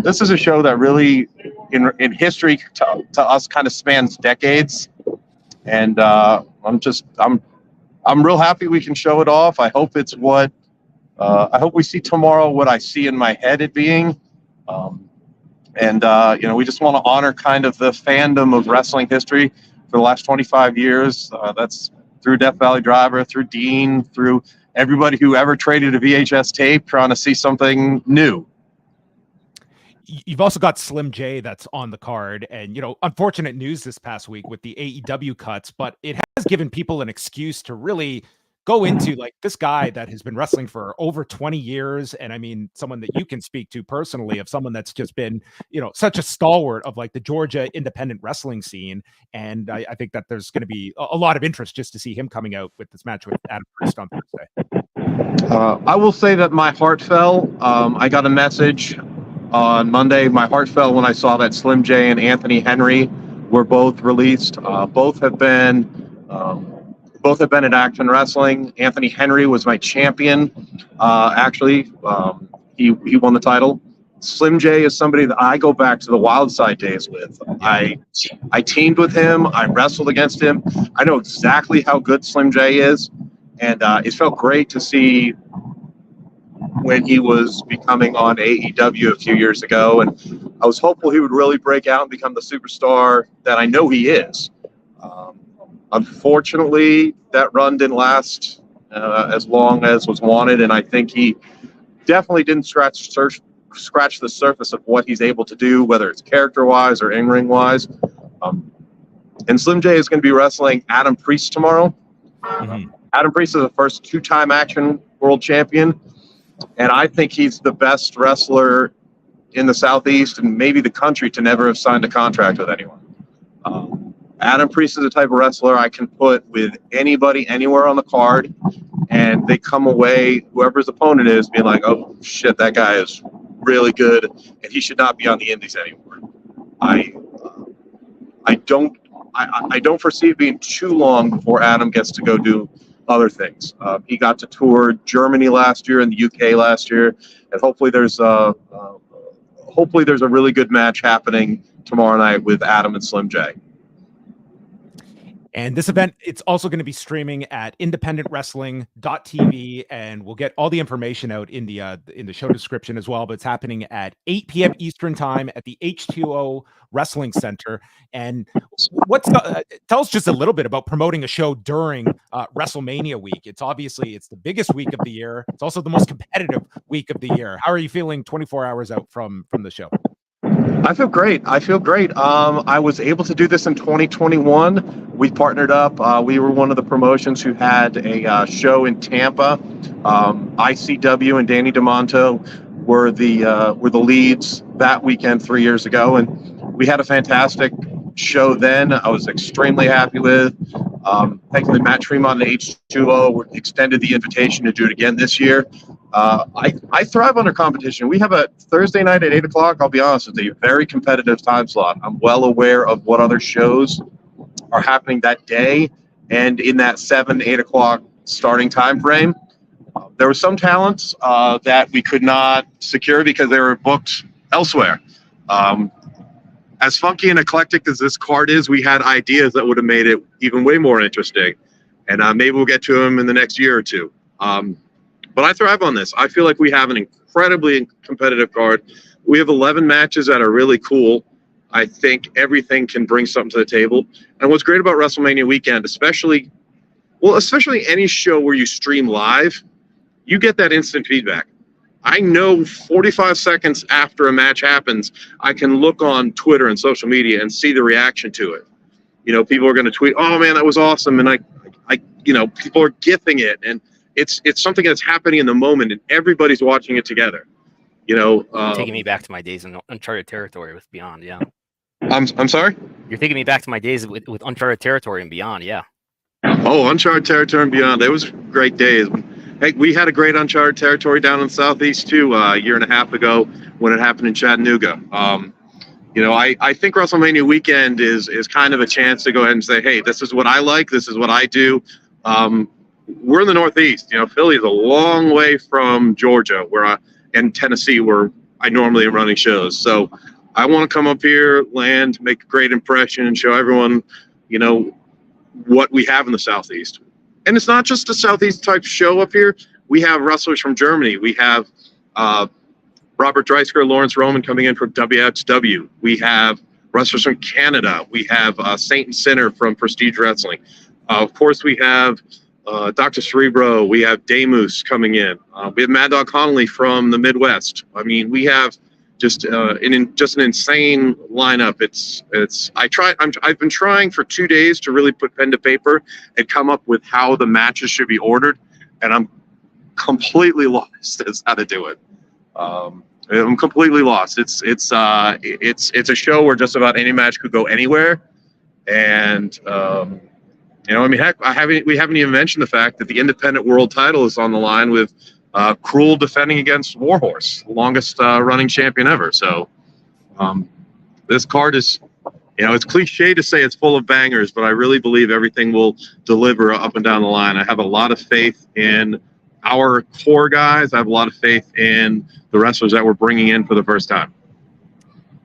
this is a show that really, in history to us, kind of spans decades. And I'm real happy we can show it off. I hope it's what I hope we see tomorrow what I see in my head it being. We just want to honor kind of the fandom of wrestling history for the last 25 years. That's through Death Valley Driver, through Dean, through everybody who ever traded a VHS tape trying to see something new. You've also got Slim J that's on the card, and unfortunate news this past week with the AEW cuts, but it has given people an excuse to really go into this guy that has been wrestling for over 20 years. And someone that you can speak to personally, of someone that's just been, such a stalwart of the Georgia independent wrestling scene. And I think that there's going to be a lot of interest just to see him coming out with this match with Adam Priest on Thursday. I will say that my heart fell. I got a message on Monday. My heart fell when I saw that Slim J and Anthony Henry were both released. Both have been at Action Wrestling. Anthony Henry was my champion. He won the title. Slim J is somebody that I go back to the Wild Side days with. I teamed with him. I wrestled against him. I know exactly how good Slim J is. And it felt great to see when he was becoming on AEW a few years ago. And I was hopeful he would really break out and become the superstar that I know he is. Unfortunately, that run didn't last as long as was wanted, and I think he definitely didn't scratch the surface of what he's able to do, whether it's character-wise or in-ring wise. And Slim J is going to be wrestling Adam Priest tomorrow. Mm-hmm. Adam Priest is the first two-time Action World Champion, and I think he's the best wrestler in the Southeast and maybe the country to never have signed a contract with anyone. Adam Priest is the type of wrestler I can put with anybody anywhere on the card, and they come away, whoever his opponent is, being like, oh, shit, that guy is really good, and he should not be on the indies anymore. I don't foresee it being too long before Adam gets to go do other things. He got to tour Germany last year and the UK last year, and hopefully there's a really good match happening tomorrow night with Adam and Slim J. And this event, it's also going to be streaming at independentwrestling.tv, and we'll get all the information out in the show description as well. But it's happening at 8 p.m. Eastern time at the H2O Wrestling Center. And tell us just a little bit about promoting a show during WrestleMania week. It's the biggest week of the year. It's also the most competitive week of the year. How are you feeling 24 hours out from the show? I feel great. I was able to do this in 2021. We partnered up. We were one of the promotions who had a show in Tampa. ICW and Danny DeMonto were the leads that weekend 3 years ago, and we had a fantastic show then. I was extremely happy with. Thankfully, Matt Tremont and H2O extended the invitation to do it again this year. I thrive under competition. We have a Thursday night at 8 o'clock. I'll be honest, it's a very competitive time slot. I'm well aware of what other shows are happening that day and in that 7, 8 o'clock starting time frame. There were some talents that we could not secure because they were booked elsewhere. As funky and eclectic as this card is, we had ideas that would have made it even way more interesting. And maybe we'll get to them in the next year or two. But I thrive on this. I feel like we have an incredibly competitive card. We have 11 matches that are really cool. I think everything can bring something to the table. And what's great about WrestleMania weekend, especially any show where you stream live, you get that instant feedback. I know 45 seconds after a match happens, I can look on Twitter and social media and see the reaction to it. You know, people are going to tweet, "Oh man, that was awesome," and I, you know, people are gifting it, and it's something that's happening in the moment, and everybody's watching it together. You know, taking me back to my days in uncharted territory with Beyond. Yeah. I'm sorry. You're taking me back to my days with uncharted territory and Beyond. Yeah. Oh, uncharted territory and Beyond. That was great days. Hey, we had a great uncharted territory down in the Southeast too, a year and a half ago when it happened in Chattanooga. You know, I think WrestleMania weekend is kind of a chance to go ahead and say, hey, this is what I like, this is what I do. We're in the Northeast. You know, Philly is a long way from Georgia, and Tennessee, where I normally am running shows. So I want to come up here, land, make a great impression, and show everyone, you know, what we have in the Southeast. And it's not just a Southeast type show up here. We have wrestlers from Germany. We have Robert Dreisker, Lawrence Roman coming in from WXW. We have wrestlers from Canada. We have Saint and Sinner from Prestige Wrestling. Of course, we have Dr. Cerebro. We have Damus coming in. We have Mad Dog Connolly from the Midwest. I mean, we have just an insane lineup. I've been trying for 2 days to really put pen to paper and come up with how the matches should be ordered, and I'm completely lost as how to do it. I'm completely lost. It's a show where just about any match could go anywhere, and you know, I mean, heck, we haven't even mentioned the fact that the independent world title is on the line with Cruel defending against Warhorse, the longest running champion ever. So this card is, you know, it's cliche to say it's full of bangers, but I really believe everything will deliver up and down the line. I have a lot of faith in our core guys. I have a lot of faith in the wrestlers that we're bringing in for the first time.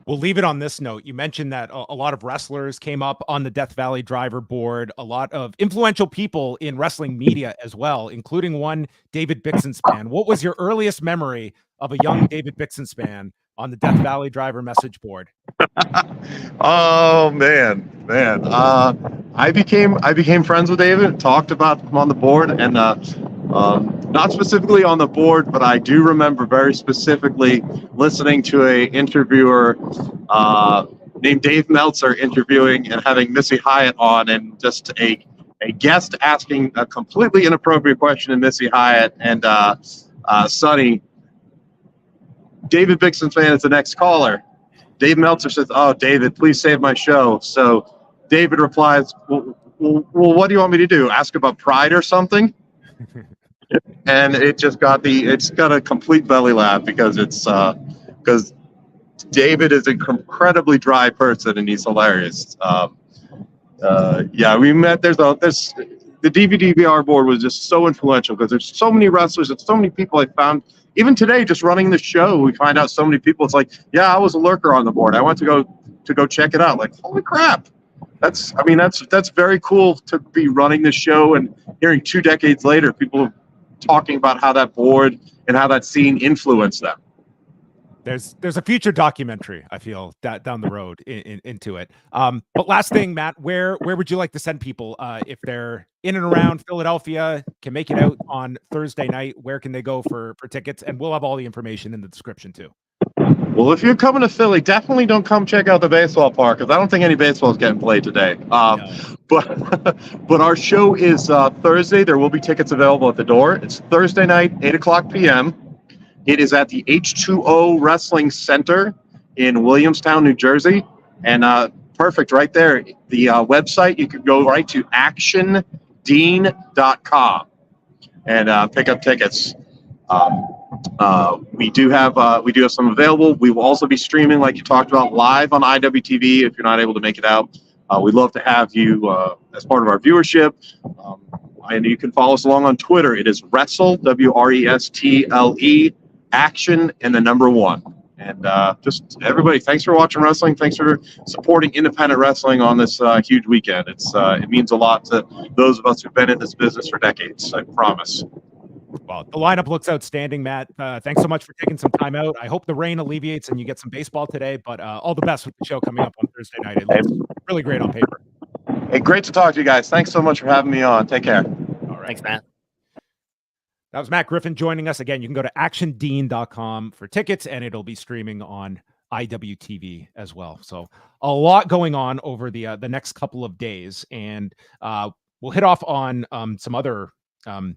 We'll leave it on this note. You mentioned that a lot of wrestlers came up on the Death Valley driver board, a lot of influential people in wrestling media as well, including one David Bixenspan. What was your earliest memory of a young David Bixenspan on the Death Valley driver message board? Oh man. I became friends with David, talked about him on the board, and not specifically on the board, but I do remember very specifically listening to a interviewer named Dave Meltzer interviewing and having Missy Hyatt on, and just a guest asking a completely inappropriate question to Missy Hyatt and Sonny. David Bixenspan is the next caller. Dave Meltzer says, "Oh, David, please save my show." So David replies, well, what do you want me to do? Ask about Pride or something? And it's got a complete belly laugh because because David is an incredibly dry person and he's hilarious. Yeah, we met. The DVD-VR board was just so influential because there's so many wrestlers and so many people I found. Even today, just running the show, we find out so many people. It's like, yeah, I was a lurker on the board. I went to go check it out. Like, holy crap! That's very cool to be running the show and hearing 2 decades later, people talking about how that board and how that scene influenced them. There's a future documentary, I feel, that down the road into it. But last thing, Matt, where would you like to send people if they're in and around Philadelphia, can make it out on Thursday night? Where can they go for tickets? And we'll have all the information in the description too. Well, if you're coming to Philly, definitely don't come check out the baseball park because I don't think any baseball is getting played today. But our show is Thursday. There will be tickets available at the door. It's Thursday night, 8:00 p.m. It is at the H2O Wrestling Center in Williamstown, New Jersey. And perfect right there. The website, you can go right to actiondean.com and pick up tickets. We do have some available. We will also be streaming, like you talked about, live on IWTV if you're not able to make it out. We'd love to have you as part of our viewership. And you can follow us along on Twitter. It is Wrestle, WRESTLE, Action, and the number 1. And just everybody, thanks for watching wrestling. Thanks for supporting independent wrestling on this huge weekend. It means a lot to those of us who've been in this business for decades, I promise. Well, the lineup looks outstanding, Matt. Thanks so much for taking some time out. I hope the rain alleviates and you get some baseball today, but all the best with the show coming up on Thursday night. It looks really great on paper. Hey, great to talk to you guys. Thanks so much for having me on. Take care. All right. Thanks, Matt. That was Matt Griffin joining us. Again, you can go to actiondean.com for tickets, and it'll be streaming on IWTV as well. So a lot going on over the next couple of days, and we'll hit off on some other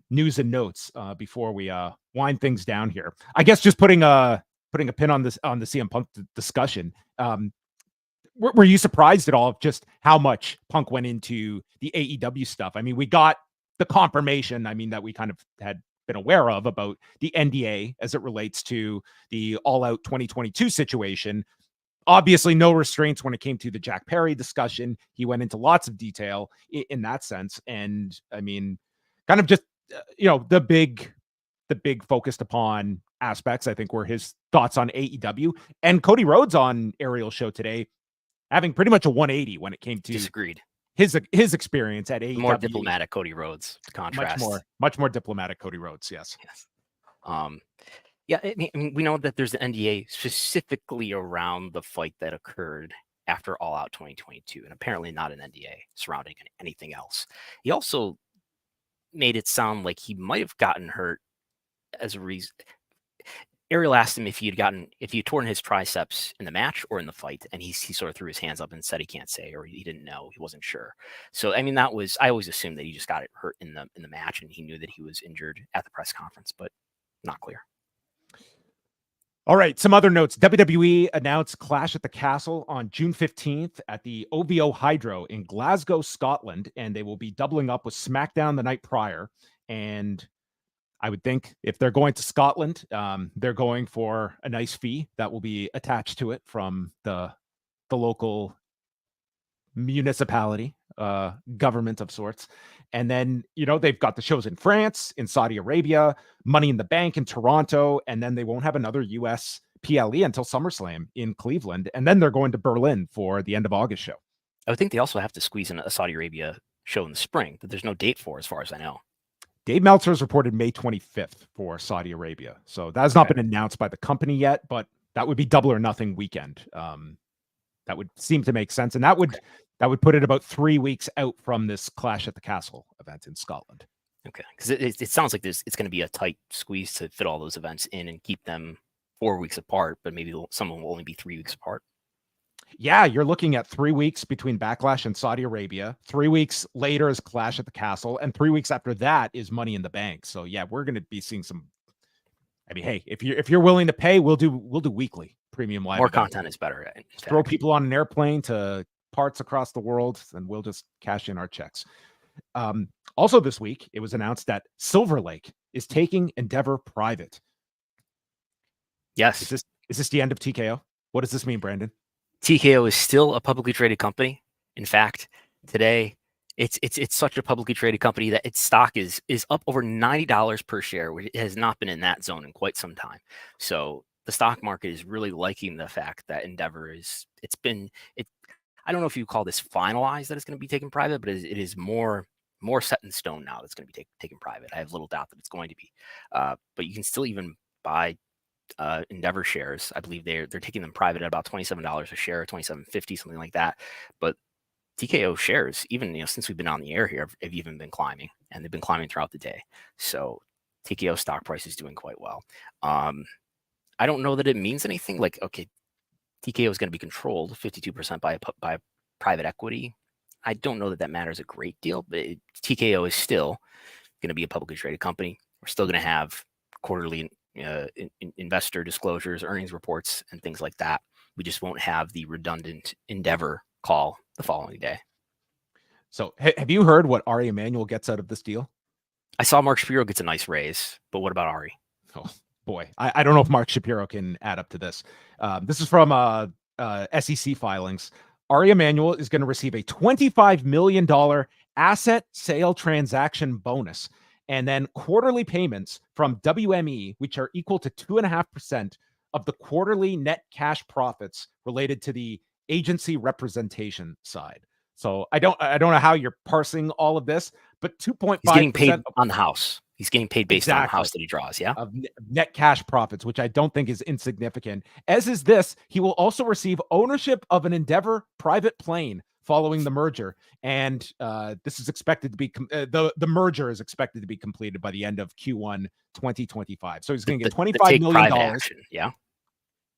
news and notes before we wind things down here. I guess just putting a pin on the CM Punk discussion. Were you surprised at all of just how much Punk went into the AEW stuff? I mean, we got the confirmation, that we kind of had been aware of about the NDA as it relates to the All Out 2022 situation. Obviously, no restraints when it came to the Jack Perry discussion. He went into lots of detail in that sense. And kind of just, the big focused upon aspects, I think, were his thoughts on AEW. And Cody Rhodes on Ariel's show today, having pretty much a 180 when it came to disagreed his experience at AEW. More diplomatic Cody Rhodes, to contrast. Much more diplomatic Cody Rhodes, yes. Yeah, we know that there's an NDA specifically around the fight that occurred after All Out 2022, and apparently not an NDA surrounding anything else. He also made it sound like he might have gotten hurt as a reason. Ariel asked him if he had torn his triceps in the match or in the fight, and he sort of threw his hands up and said he can't say, or he didn't know, he wasn't sure. So I always assumed that he just got it hurt in the match, and he knew that he was injured at the press conference, but not clear. All right, some other notes. WWE announced Clash at the Castle on June 15th at the OVO Hydro in Glasgow, Scotland, and they will be doubling up with SmackDown the night prior. And I would think if they're going to Scotland, they're going for a nice fee that will be attached to it from the local municipality, government of sorts. And then, they've got the shows in France, in Saudi Arabia, Money in the Bank in Toronto, and then they won't have another US PLE until SummerSlam in Cleveland. And then they're going to Berlin for the end of August show. I would think they also have to squeeze in a Saudi Arabia show in the spring that there's no date for, as far as I know. Dave Meltzer has reported May 25th for Saudi Arabia. So that has not been announced by the company yet, but that would be Double or Nothing weekend. That would seem to make sense. And that would put it about 3 weeks out from this Clash at the Castle event in Scotland. Okay. Because it sounds like it's going to be a tight squeeze to fit all those events in and keep them 4 weeks apart, but maybe some of them will only be 3 weeks apart. Yeah, you're looking at 3 weeks between Backlash and Saudi Arabia. 3 weeks later is Clash at the Castle, and 3 weeks after that is Money in the Bank. So yeah, we're going to be seeing some. Hey, if you're willing to pay, we'll do weekly premium live. More content is better. Throw people on an airplane to parts across the world, and we'll just cash in our checks. Also this week, it was announced that Silver Lake is taking Endeavor private. Yes. Is this the end of TKO? What does this mean, Brandon? TKO is still a publicly traded company. In fact, today it's such a publicly traded company that its stock is up over $90 per share, which has not been in that zone in quite some time. So the stock market is really liking the fact that Endeavor I don't know if you call this finalized that it's going to be taken private, but it is more set in stone now that's going to be taken private. I have little doubt that it's going to be. But you can still even buy Endeavor shares. I believe they're taking them private at about $27 a share, $27.50, something like that. But TKO shares, even since we've been on the air here, have even been climbing, and they've been climbing throughout the day. So TKO stock price is doing quite well. I don't know that it means anything. Like, okay, TKO is going to be controlled 52% by private equity. I don't know that matters a great deal, but TKO is still going to be a publicly traded company. We're still going to have quarterly investor disclosures, earnings reports, and things like that. We just won't have the redundant Endeavor call the following day. So have you heard what Ari Emanuel gets out of this deal? I saw Mark Shapiro gets a nice raise, but what about Ari? Oh boy, I don't know if Mark Shapiro can add up to this. This is from SEC filings. Ari Emanuel is going to receive a $25 million asset sale transaction bonus, and then quarterly payments from WME, which are equal to 2.5% of the quarterly net cash profits related to the agency representation side. So I don't know how you're parsing all of this, but 2.5%. He's getting paid on the house. He's getting paid based on the house that he draws. Yeah. Of net cash profits, which I don't think is insignificant. As is this, he will also receive ownership of an Endeavor private plane following the merger, and this is expected to be the merger is expected to be completed by the end of Q1 2025. So he's going to get $25 million. Yeah,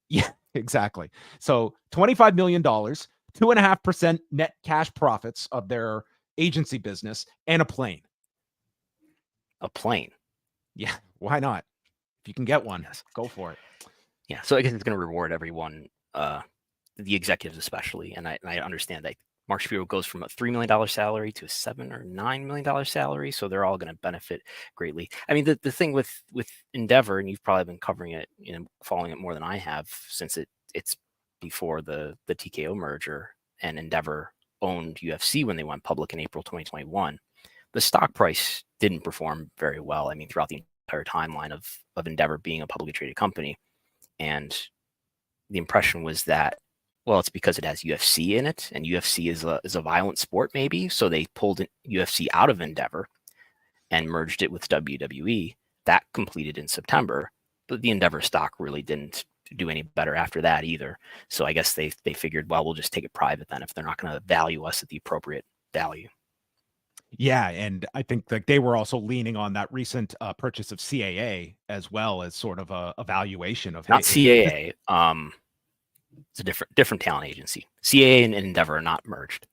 yeah, exactly. So $25 million, 2.5% net cash profits of their agency business, and a plane. A plane. Yeah, why not? If you can get one, go for it. Yeah, so I guess it's going to reward everyone, the executives especially, and I understand that Mark Shapiro goes from a $3 million salary to a $7 or $9 million salary, so they're all going to benefit greatly. I mean, the thing with Endeavor, and you've probably been covering it, following it more than I have, since it's before the TKO merger, and Endeavor owned UFC when they went public in April 2021. The stock price didn't perform very well. I mean, throughout the entire timeline of Endeavor being a publicly traded company, and the impression was that, well, it's because it has UFC in it, and UFC is a violent sport, maybe. So they pulled UFC out of Endeavor and merged it with WWE. That completed in September, but the Endeavor stock really didn't do any better after that either. So I guess they figured, well, we'll just take it private then if they're not going to value us at the appropriate value. Yeah, and I think that they were also leaning on that recent purchase of CAA as well as sort of a evaluation of not CAA. It's a different talent agency. CAA and Endeavor are not merged.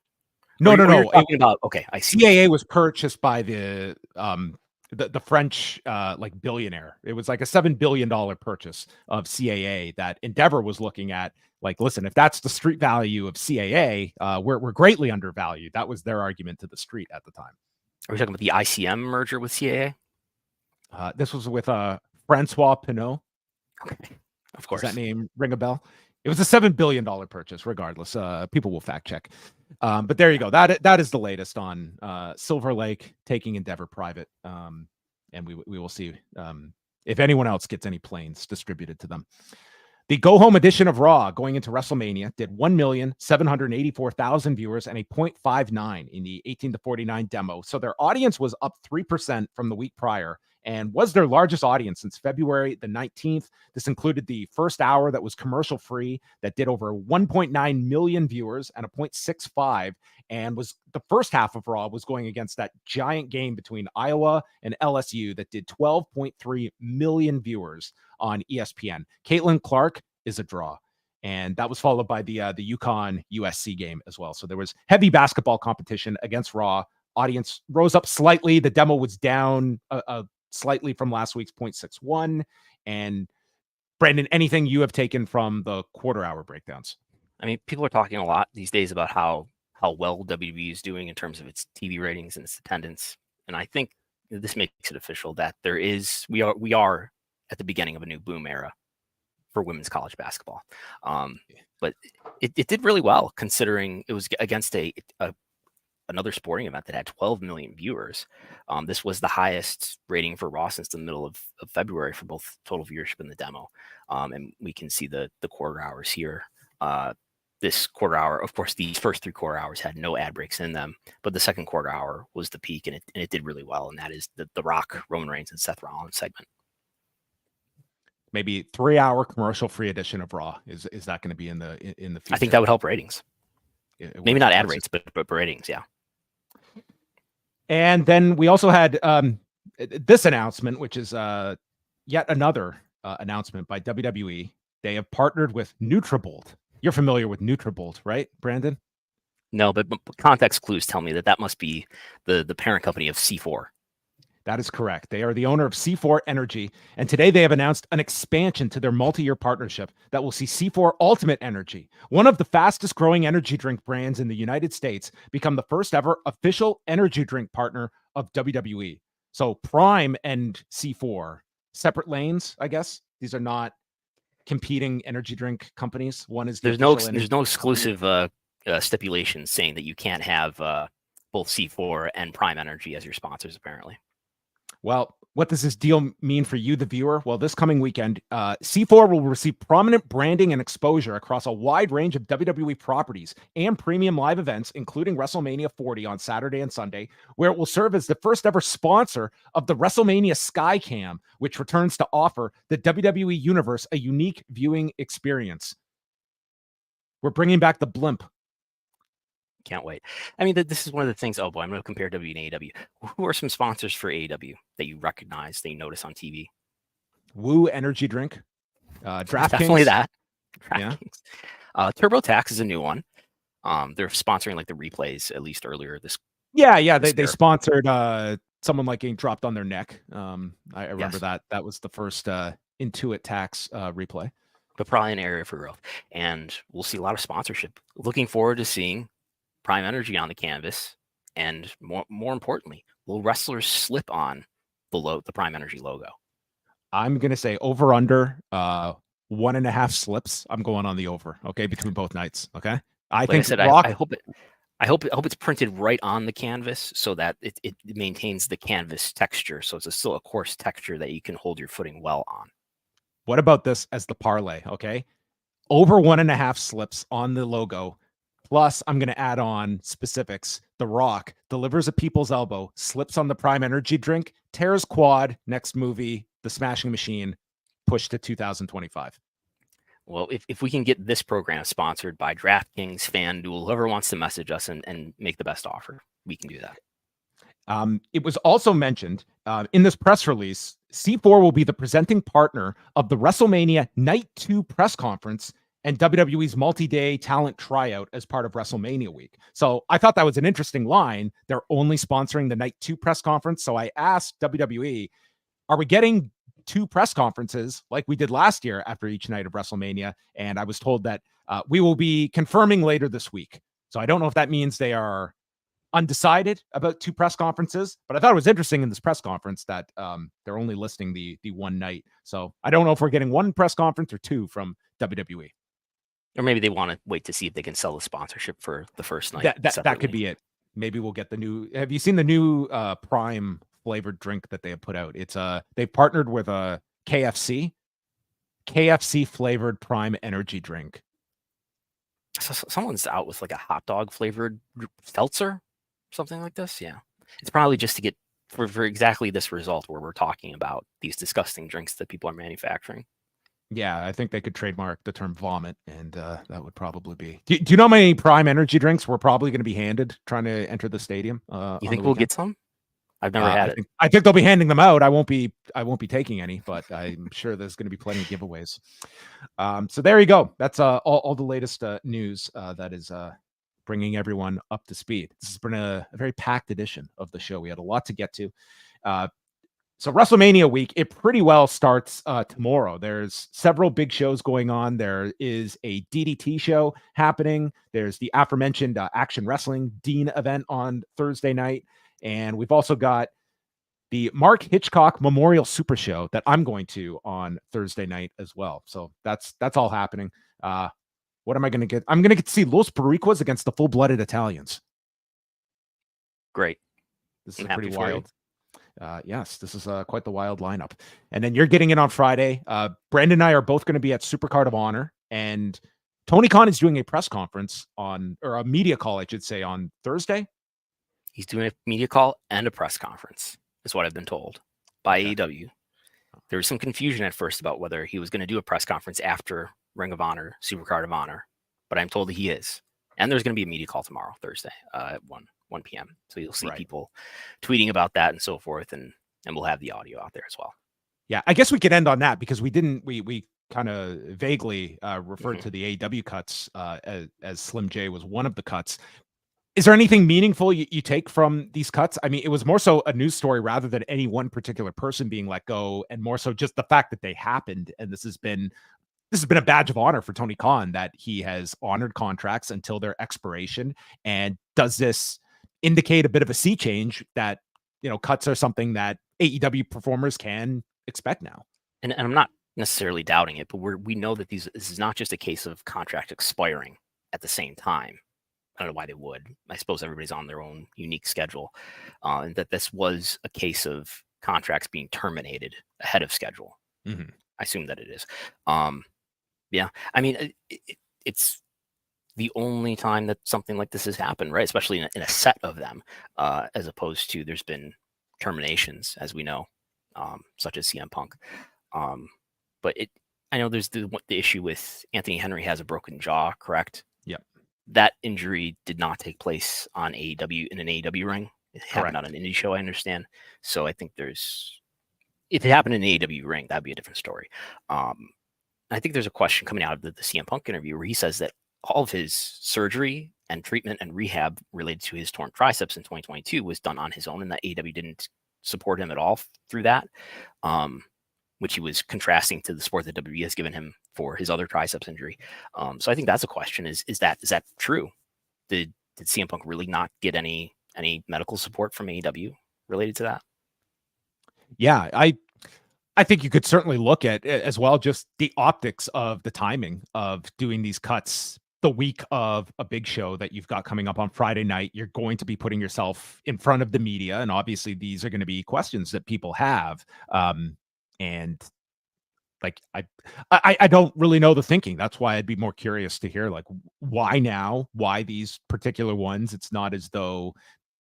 No. Talking about, okay, I see. CAA was purchased by the French like billionaire. It was like a $7 billion purchase of CAA that Endeavor was looking at. Like, listen, if that's the street value of CAA, we're greatly undervalued. That was their argument to the street at the time. Are we talking about the ICM merger with CAA? This was with Francois Pinault. Okay, of course. Does that name ring a bell? It was a $7 billion purchase, regardless. People will fact check. But there you go. That is the latest on Silver Lake taking Endeavor private. And we will see if anyone else gets any planes distributed to them. The go-home edition of Raw going into WrestleMania did 1,784,000 viewers and a 0.59 in the 18 to 49 demo. So their audience was up 3% from the week prior and was their largest audience since February the 19th. This included the first hour that was commercial-free that did over 1.9 million viewers and a 0.65, and was the first half of Raw was going against that giant game between Iowa and LSU that did 12.3 million viewers on ESPN. Caitlin Clark is a draw. And that was followed by the UConn USC game as well. So there was heavy basketball competition against Raw. Audience rose up slightly. The demo was down slightly from last week's 0.61. And Brandon, anything you have taken from the quarter hour breakdowns? I mean, people are talking a lot these days about how well WWE is doing in terms of its TV ratings and its attendance. And I think this makes it official that we are at the beginning of a new boom era for women's college basketball. But it did really well considering it was against another sporting event that had 12 million viewers. This was the highest rating for Raw since the middle of February for both total viewership and the demo. And we can see the quarter hours here. This quarter hour, of course, these first 3 quarter hours had no ad breaks in them, but the second quarter hour was the peak, and it did really well. And that is the Rock, Roman Reigns, and Seth Rollins segment. Maybe 3-hour commercial-free edition of Raw. Is that going to be in the future? I think that would help ratings. Maybe not ad rates, but ratings, yeah. And then we also had this announcement, which is yet another announcement by WWE. They have partnered with Nutrabolt. You're familiar with Nutrabolt, right, Brandon? No, but context clues tell me that must be the parent company of C4. That is correct. They are the owner of C4 Energy, and today they have announced an expansion to their multi-year partnership that will see C4 Ultimate Energy, one of the fastest growing energy drink brands in the United States, become the first ever official energy drink partner of WWE. So Prime and C4, separate lanes, I guess. These are not competing energy drink companies. One is there's no exclusive stipulations saying that you can't have both C4 and Prime Energy as your sponsors, apparently. Well, what does this deal mean for you, the viewer? Well, this coming weekend, C4 will receive prominent branding and exposure across a wide range of WWE properties and premium live events, including WrestleMania 40 on Saturday and Sunday, where it will serve as the first ever sponsor of the WrestleMania Skycam, which returns to offer the WWE Universe a unique viewing experience. We're bringing back the blimp. Can't wait. I mean, this is one of the things. Oh boy, I'm going to compare WWE and AEW. Who are some sponsors for AEW that you recognize, that you notice on TV? Woo energy drink. DraftKings. Definitely that. DraftKings. Yeah. TurboTax is a new one. They're sponsoring like the replays, at least earlier this. Yeah. They sponsored someone like getting dropped on their neck. I remember that. That was the first Intuit Tax replay. But probably an area for growth. And we'll see a lot of sponsorship. Looking forward to seeing Prime Energy on the canvas, and more importantly, will wrestlers slip on below the Prime Energy logo? I'm gonna say over under 1.5 slips. I'm going on the over. Okay, between both nights. Okay, I hope it's printed right on the canvas so that it maintains the canvas texture, so it's still a coarse texture that you can hold your footing well on. What about this as the parlay? Okay, over 1.5 slips on the logo. Plus, I'm going to add on specifics. The Rock delivers a people's elbow, slips on the Prime Energy drink, tears quad, next movie, The Smashing Machine, pushed to 2025. Well, if we can get this program sponsored by DraftKings, FanDuel, whoever wants to message us and make the best offer, we can do that. It was also mentioned in this press release, C4 will be the presenting partner of the WrestleMania Night 2 press conference and WWE's multi-day talent tryout as part of WrestleMania week. So I thought that was an interesting line. They're only sponsoring the Night 2 press conference. So I asked WWE, are we getting 2 press conferences like we did last year after each night of WrestleMania? And I was told that we will be confirming later this week. So I don't know if that means they are undecided about 2 press conferences, but I thought it was interesting in this press conference that they're only listing the one night. So I don't know if we're getting 1 press conference or 2 from WWE. Or maybe they want to wait to see if they can sell the sponsorship for the first night. That could be it. Maybe we'll get the new. Have you seen the new Prime flavored drink that they have put out? It's they partnered with a KFC flavored Prime Energy drink. So someone's out with like a hot dog flavored seltzer, something like this. Yeah, it's probably just to get for exactly this result where we're talking about these disgusting drinks that people are manufacturing. Yeah, I think they could trademark the term vomit, and that would probably be. Do you know how many Prime Energy drinks we're probably going to be handed trying to enter the stadium? You think we'll get some? I've never had it. I think they'll be handing them out. I won't be taking any, but I'm sure there's going to be plenty of giveaways. So there you go. That's all the latest news that is bringing everyone up to speed. This has been a very packed edition of the show. We had a lot to get to. So WrestleMania week, it pretty well starts tomorrow. There's several big shows going on. There is a DDT show happening. There's the aforementioned Action Wrestling Dean event on Thursday night. And we've also got the Mark Hitchcock Memorial Super Show that I'm going to on Thursday night as well. So that's all happening. What am I going to get? I'm going to get to see Los Boricuas against the Full-Blooded Italians. Great. This is pretty wild. Yes, this is quite the wild lineup. And then you're getting in on Friday. Brandon and I are both going to be at Supercard of Honor, and Tony Khan is doing a press conference or a media call, I should say, on Thursday. He's doing a media call and a press conference, is what I've been told by AEW. There was some confusion at first about whether he was going to do a press conference after Ring of Honor, Supercard of Honor, but I'm told that he is. And there's going to be a media call tomorrow, Thursday, at 1 p.m. So you'll see people tweeting about that and so forth, and we'll have the audio out there as well. Yeah, I guess we could end on that because we kind of vaguely referred to the AEW cuts as Slim J was one of the cuts. Is there anything meaningful you take from these cuts? I mean, it was more so a news story rather than any one particular person being let go, and more so just the fact that they happened. And this has been a badge of honor for Tony Khan that he has honored contracts until their expiration. And does this indicate a bit of a sea change that, cuts are something that AEW performers can expect now? And I'm not necessarily doubting it, but we know that this is not just a case of contract expiring at the same time. I don't know why they would. I suppose everybody's on their own unique schedule, and that this was a case of contracts being terminated ahead of schedule. Mm-hmm. I assume that it is. Yeah, I mean, it's the only time that something like this has happened, right? Especially in a set of them, as opposed to there's been terminations, as we know, such as CM Punk. But I know there's the issue with Anthony Henry has a broken jaw, correct? Yep. That injury did not take place on AEW in an AEW ring. It happened on an indie show, I understand. So I think if it happened in an AEW ring, that'd be a different story. I think there's a question coming out of the CM Punk interview where he says that all of his surgery and treatment and rehab related to his torn triceps in 2022 was done on his own, and that AEW didn't support him at all through that, which he was contrasting to the support that WWE has given him for his other triceps injury. So I think that's a question: is that true? Did CM Punk really not get any medical support from AEW related to that? Yeah, I think you could certainly look at as well just the optics of the timing of doing these cuts the week of a big show that you've got coming up on Friday night. You're going to be putting yourself in front of the media, and obviously these are going to be questions that people have. And like I don't really know the thinking. That's why I'd be more curious to hear like why now, why these particular ones. It's not as though,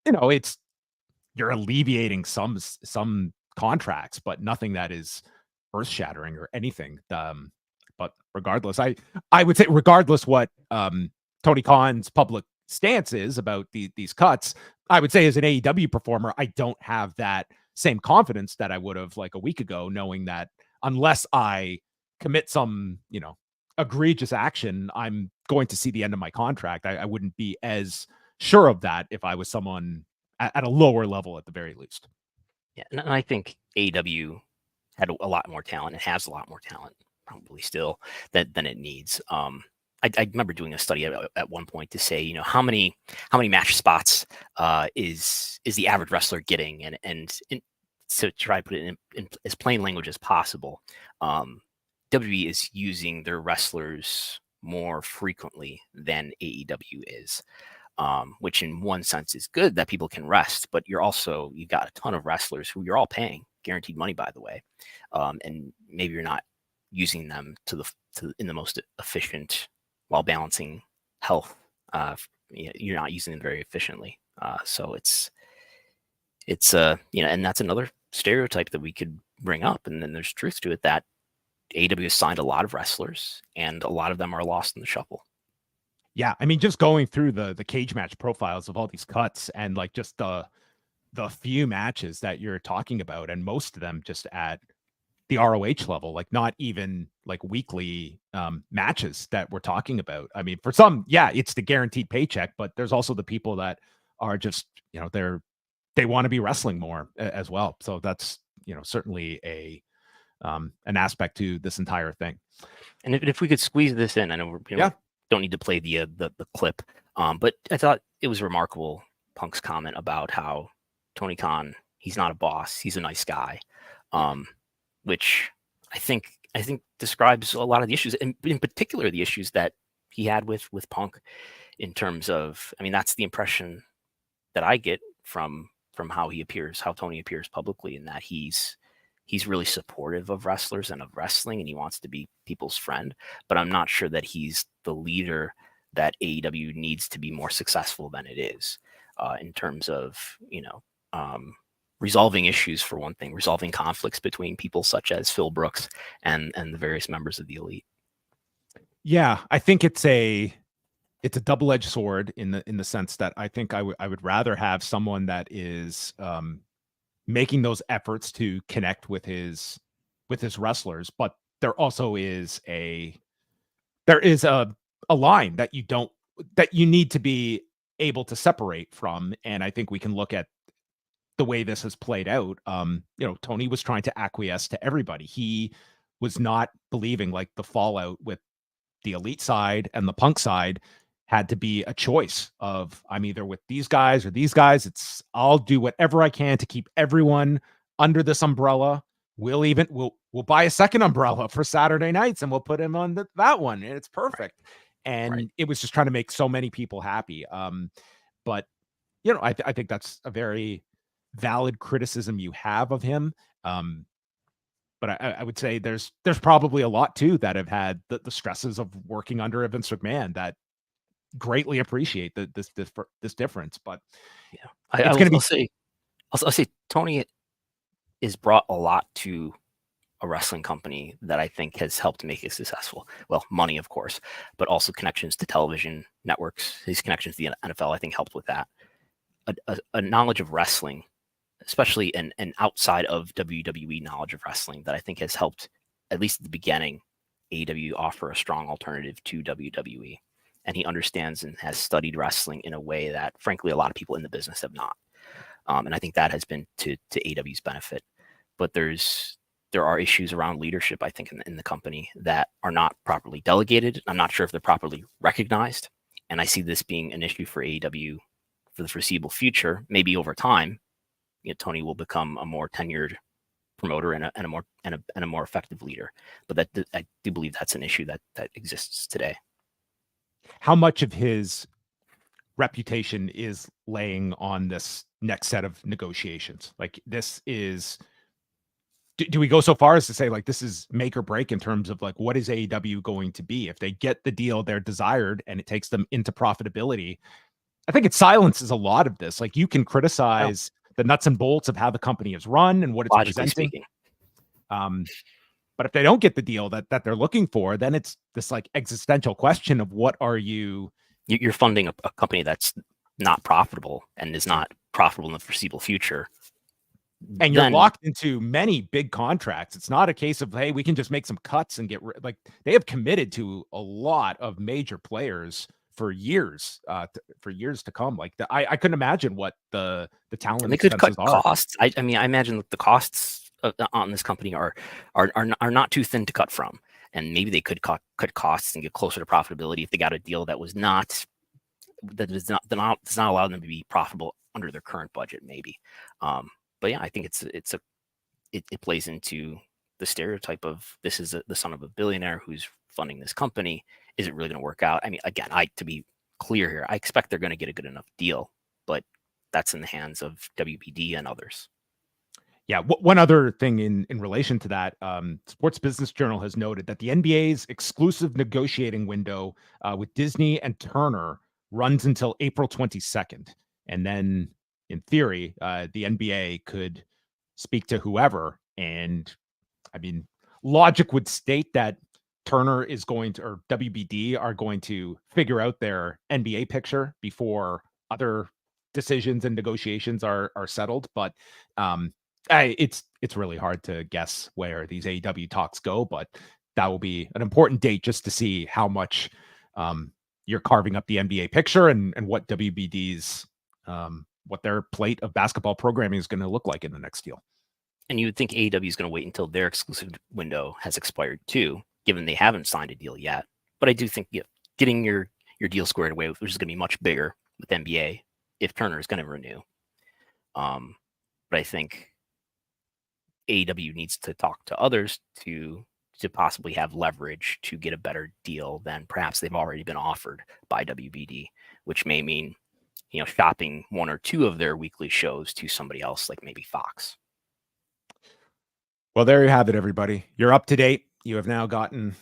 you're alleviating some contracts, but nothing that is earth shattering or anything. But regardless, I would say regardless what Tony Khan's public stance is about these cuts, I would say as an AEW performer, I don't have that same confidence that I would have like a week ago, knowing that unless I commit some, egregious action, I'm going to see the end of my contract. I wouldn't be as sure of that if I was someone at a lower level at the very least. Yeah, and I think AEW had a lot more talent and has a lot more talent, probably still, than it needs. I remember doing a study at one point to say, how many match spots is the average wrestler getting, and to try to put it in as plain language as possible. WWE is using their wrestlers more frequently than AEW is. Which in one sense is good that people can rest, but you've got a ton of wrestlers who you're all paying guaranteed money, by the way. And maybe you're not using them in the most efficient while balancing health. You're not using them very efficiently. So it's and that's another stereotype that we could bring up. And then there's truth to it that AEW has signed a lot of wrestlers and a lot of them are lost in the shuffle. Yeah, I mean, just going through the cage match profiles of all these cuts and like just the few matches that you're talking about, and most of them just at the ROH level, like not even like weekly matches that we're talking about. I mean, for some, yeah, it's the guaranteed paycheck, but there's also the people that are just, they want to be wrestling more as well. So that's, certainly an aspect to this entire thing. And if we could squeeze this in, I know we're, don't need to play the clip, but I thought it was remarkable, Punk's comment about how Tony Khan, he's not a boss, he's a nice guy, which I think describes a lot of the issues, and in particular the issues that he had with Punk, in terms of, I mean, that's the impression that I get from how Tony appears publicly, and that he's really supportive of wrestlers and of wrestling, and he wants to be people's friend. But I'm not sure that he's the leader that AEW needs to be more successful than it is, in terms of, resolving issues, for one thing, resolving conflicts between people such as Phil Brooks and the various members of the Elite. Yeah, I think it's a double-edged sword in the sense that I think I would rather have someone that is making those efforts to connect with his wrestlers, but there also is a line that you need to be able to separate from. And I think we can look at the way this has played out. Tony was trying to acquiesce to everybody. He was not believing like the fallout with the Elite side and the Punk side had to be a choice of, I'm either with these guys or these guys. I'll do whatever I can to keep everyone under this umbrella. We'll buy a second umbrella for Saturday nights and we'll put him on that one. And it's perfect. and it was just trying to make so many people happy. But you know, I think that's a very valid criticism you have of him. But I would say there's probably a lot too that have had the stresses of working under a Vince McMahon that greatly appreciate this difference. But yeah, I'll say Tony has brought a lot to a wrestling company that I think has helped make it successful. Well, money, of course, but also connections to television networks. His connections to the NFL, I think, helped with that. A knowledge of wrestling, especially an outside of WWE knowledge of wrestling, that I think has helped, at least at the beginning, AEW offer a strong alternative to WWE. And he understands and has studied wrestling in a way that, frankly, a lot of people in the business have not. And I think that has been to AEW's benefit. But there are issues around leadership, I think, in the company that are not properly delegated. I'm not sure if they're properly recognized. And I see this being an issue for AEW for the foreseeable future. Maybe over time, you know, Tony will become a more tenured promoter and a more effective leader. But I do believe that's an issue that exists today. How much of his reputation is laying on this next set of negotiations? Like, this is, do we go so far as to say, like, this is make or break in terms of, like, what is AEW going to be if they get the deal they're desired and it takes them into profitability? I think it silences a lot of this. Like, you can criticize the nuts and bolts of how the company is run and what it's presenting. But if they don't get the deal that they're looking for, then it's this like existential question of what are you're funding a company that's not profitable and is not profitable in the foreseeable future. And you're locked into many big contracts. It's not a case of, hey, we can just make some cuts and like, they have committed to a lot of major players for years to come. Like, I couldn't imagine what the talent and they could cut costs. I mean, I imagine that the costs on this company are not too thin to cut from, and maybe they could cut costs and get closer to profitability if they got a deal that does not allow them to be profitable under their current budget, maybe. But yeah, I think it plays into the stereotype of this is the son of a billionaire who's funding this company. Is it really going to work out? I mean, again, to be clear here, I expect they're going to get a good enough deal, but that's in the hands of WBD and others. Yeah. One other thing in relation to that, Sports Business Journal has noted that the NBA's exclusive negotiating window with Disney and Turner runs until April 22nd. And then in theory, the NBA could speak to whoever. And I mean, logic would state that Turner is going to, or WBD are going to figure out their NBA picture before other decisions and negotiations are settled. But it's really hard to guess where these AEW talks go, but that will be an important date just to see how much you're carving up the NBA picture and what WBD's what their plate of basketball programming is going to look like in the next deal. And you would think AEW is going to wait until their exclusive window has expired too, given they haven't signed a deal yet. But I do think getting your deal squared away, which is going to be much bigger with NBA if Turner is going to renew. But I think AEW needs to talk to others to possibly have leverage to get a better deal than perhaps they've already been offered by WBD, which may mean, you know, shopping one or two of their weekly shows to somebody else, like maybe Fox. Well, there you have it, everybody. You're up to date. You have now gotten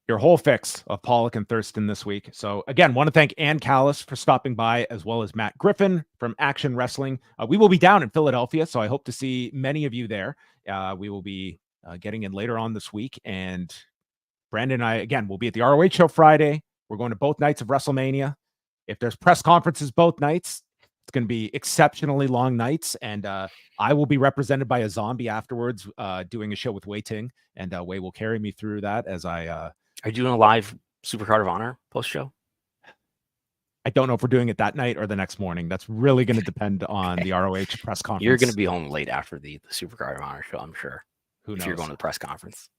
your whole fix of Pollock and Thurston this week. So again, want to thank Ann Callis for stopping by, as well as Matt Griffin from Action Wrestling. We will be down in Philadelphia, so I hope to see many of you there. We will be getting in later on this week. And Brandon and I, again, will be at the ROH show Friday. We're going to both nights of WrestleMania. If there's press conferences both nights, it's going to be exceptionally long nights. And I will be represented by a zombie afterwards, doing a show with Wei Ting. And Wei will carry me through that as I... Are you doing a live Supercard of Honor post-show? I don't know if we're doing it that night or the next morning. That's really going to depend on the ROH press conference. You're going to be home late after the Supercard of Honor show, I'm sure. Who knows? If you're going to the press conference.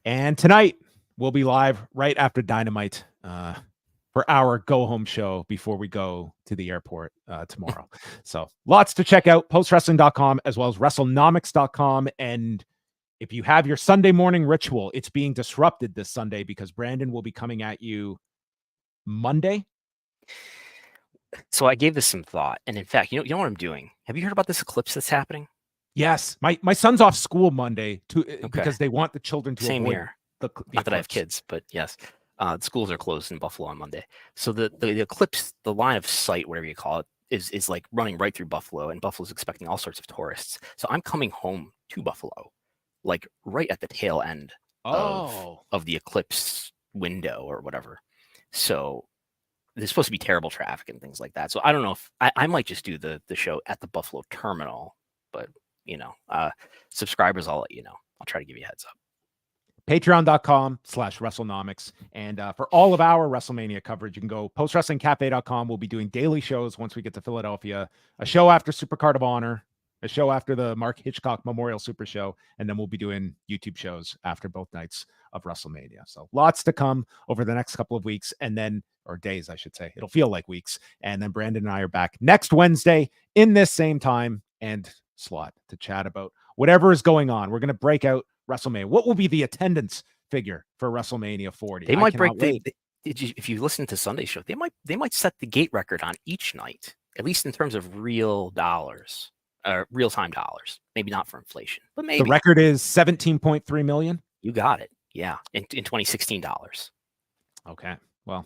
And tonight, we'll be live right after Dynamite for our go-home show before we go to the airport tomorrow. So lots to check out, postwrestling.com as well as Wrestlenomics.com. And if you have your Sunday morning ritual, it's being disrupted this Sunday because Brandon will be coming at you Monday? So I gave this some thought, and in fact, you know what I'm doing? Have you heard about this eclipse that's happening? Yes, my son's off school Monday because they want the children to Same avoid here. the Not that I have kids, but yes, the schools are closed in Buffalo on Monday. So the eclipse, the line of sight, whatever you call it, is like running right through Buffalo, and Buffalo's expecting all sorts of tourists. So I'm coming home to Buffalo, like right at the tail end of the eclipse window or whatever. So there's supposed to be terrible traffic and things like that. So I don't know if I might just do the show at the Buffalo terminal, but subscribers, I'll let you know. I'll try to give you a heads up. Patreon.com/Wrestlenomics. And for all of our WrestleMania coverage, you can go postwrestlingcafe.com. We'll be doing daily shows once we get to Philadelphia, a show after Supercard of Honor, a show after the Mark Hitchcock Memorial Super Show, and then we'll be doing YouTube shows after both nights of WrestleMania. So lots to come over the next couple of weeks, and then, or days, I should say. It'll feel like weeks. And then Brandon and I are back next Wednesday in this same time and slot to chat about whatever is going on. We're going to break out WrestleMania. What will be the attendance figure for WrestleMania 40? They might break if you listen to Sunday's show, they might set the gate record on each night, at least in terms of real dollars, real-time dollars. Maybe not for inflation, but maybe. The record is 17.3 million. You got it. Yeah, in 2016 dollars. Okay. Well,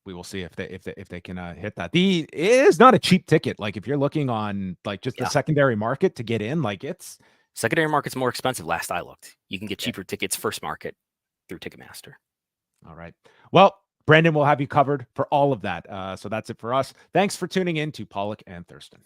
we will see if they can hit that. It is not a cheap ticket. Like if you're looking on like just the secondary market to get in, like it's secondary market's more expensive. Last I looked, you can get cheaper tickets first market through Ticketmaster. All right. Well, Brandon will have you covered for all of that. So that's it for us. Thanks for tuning in to Pollock and Thurston.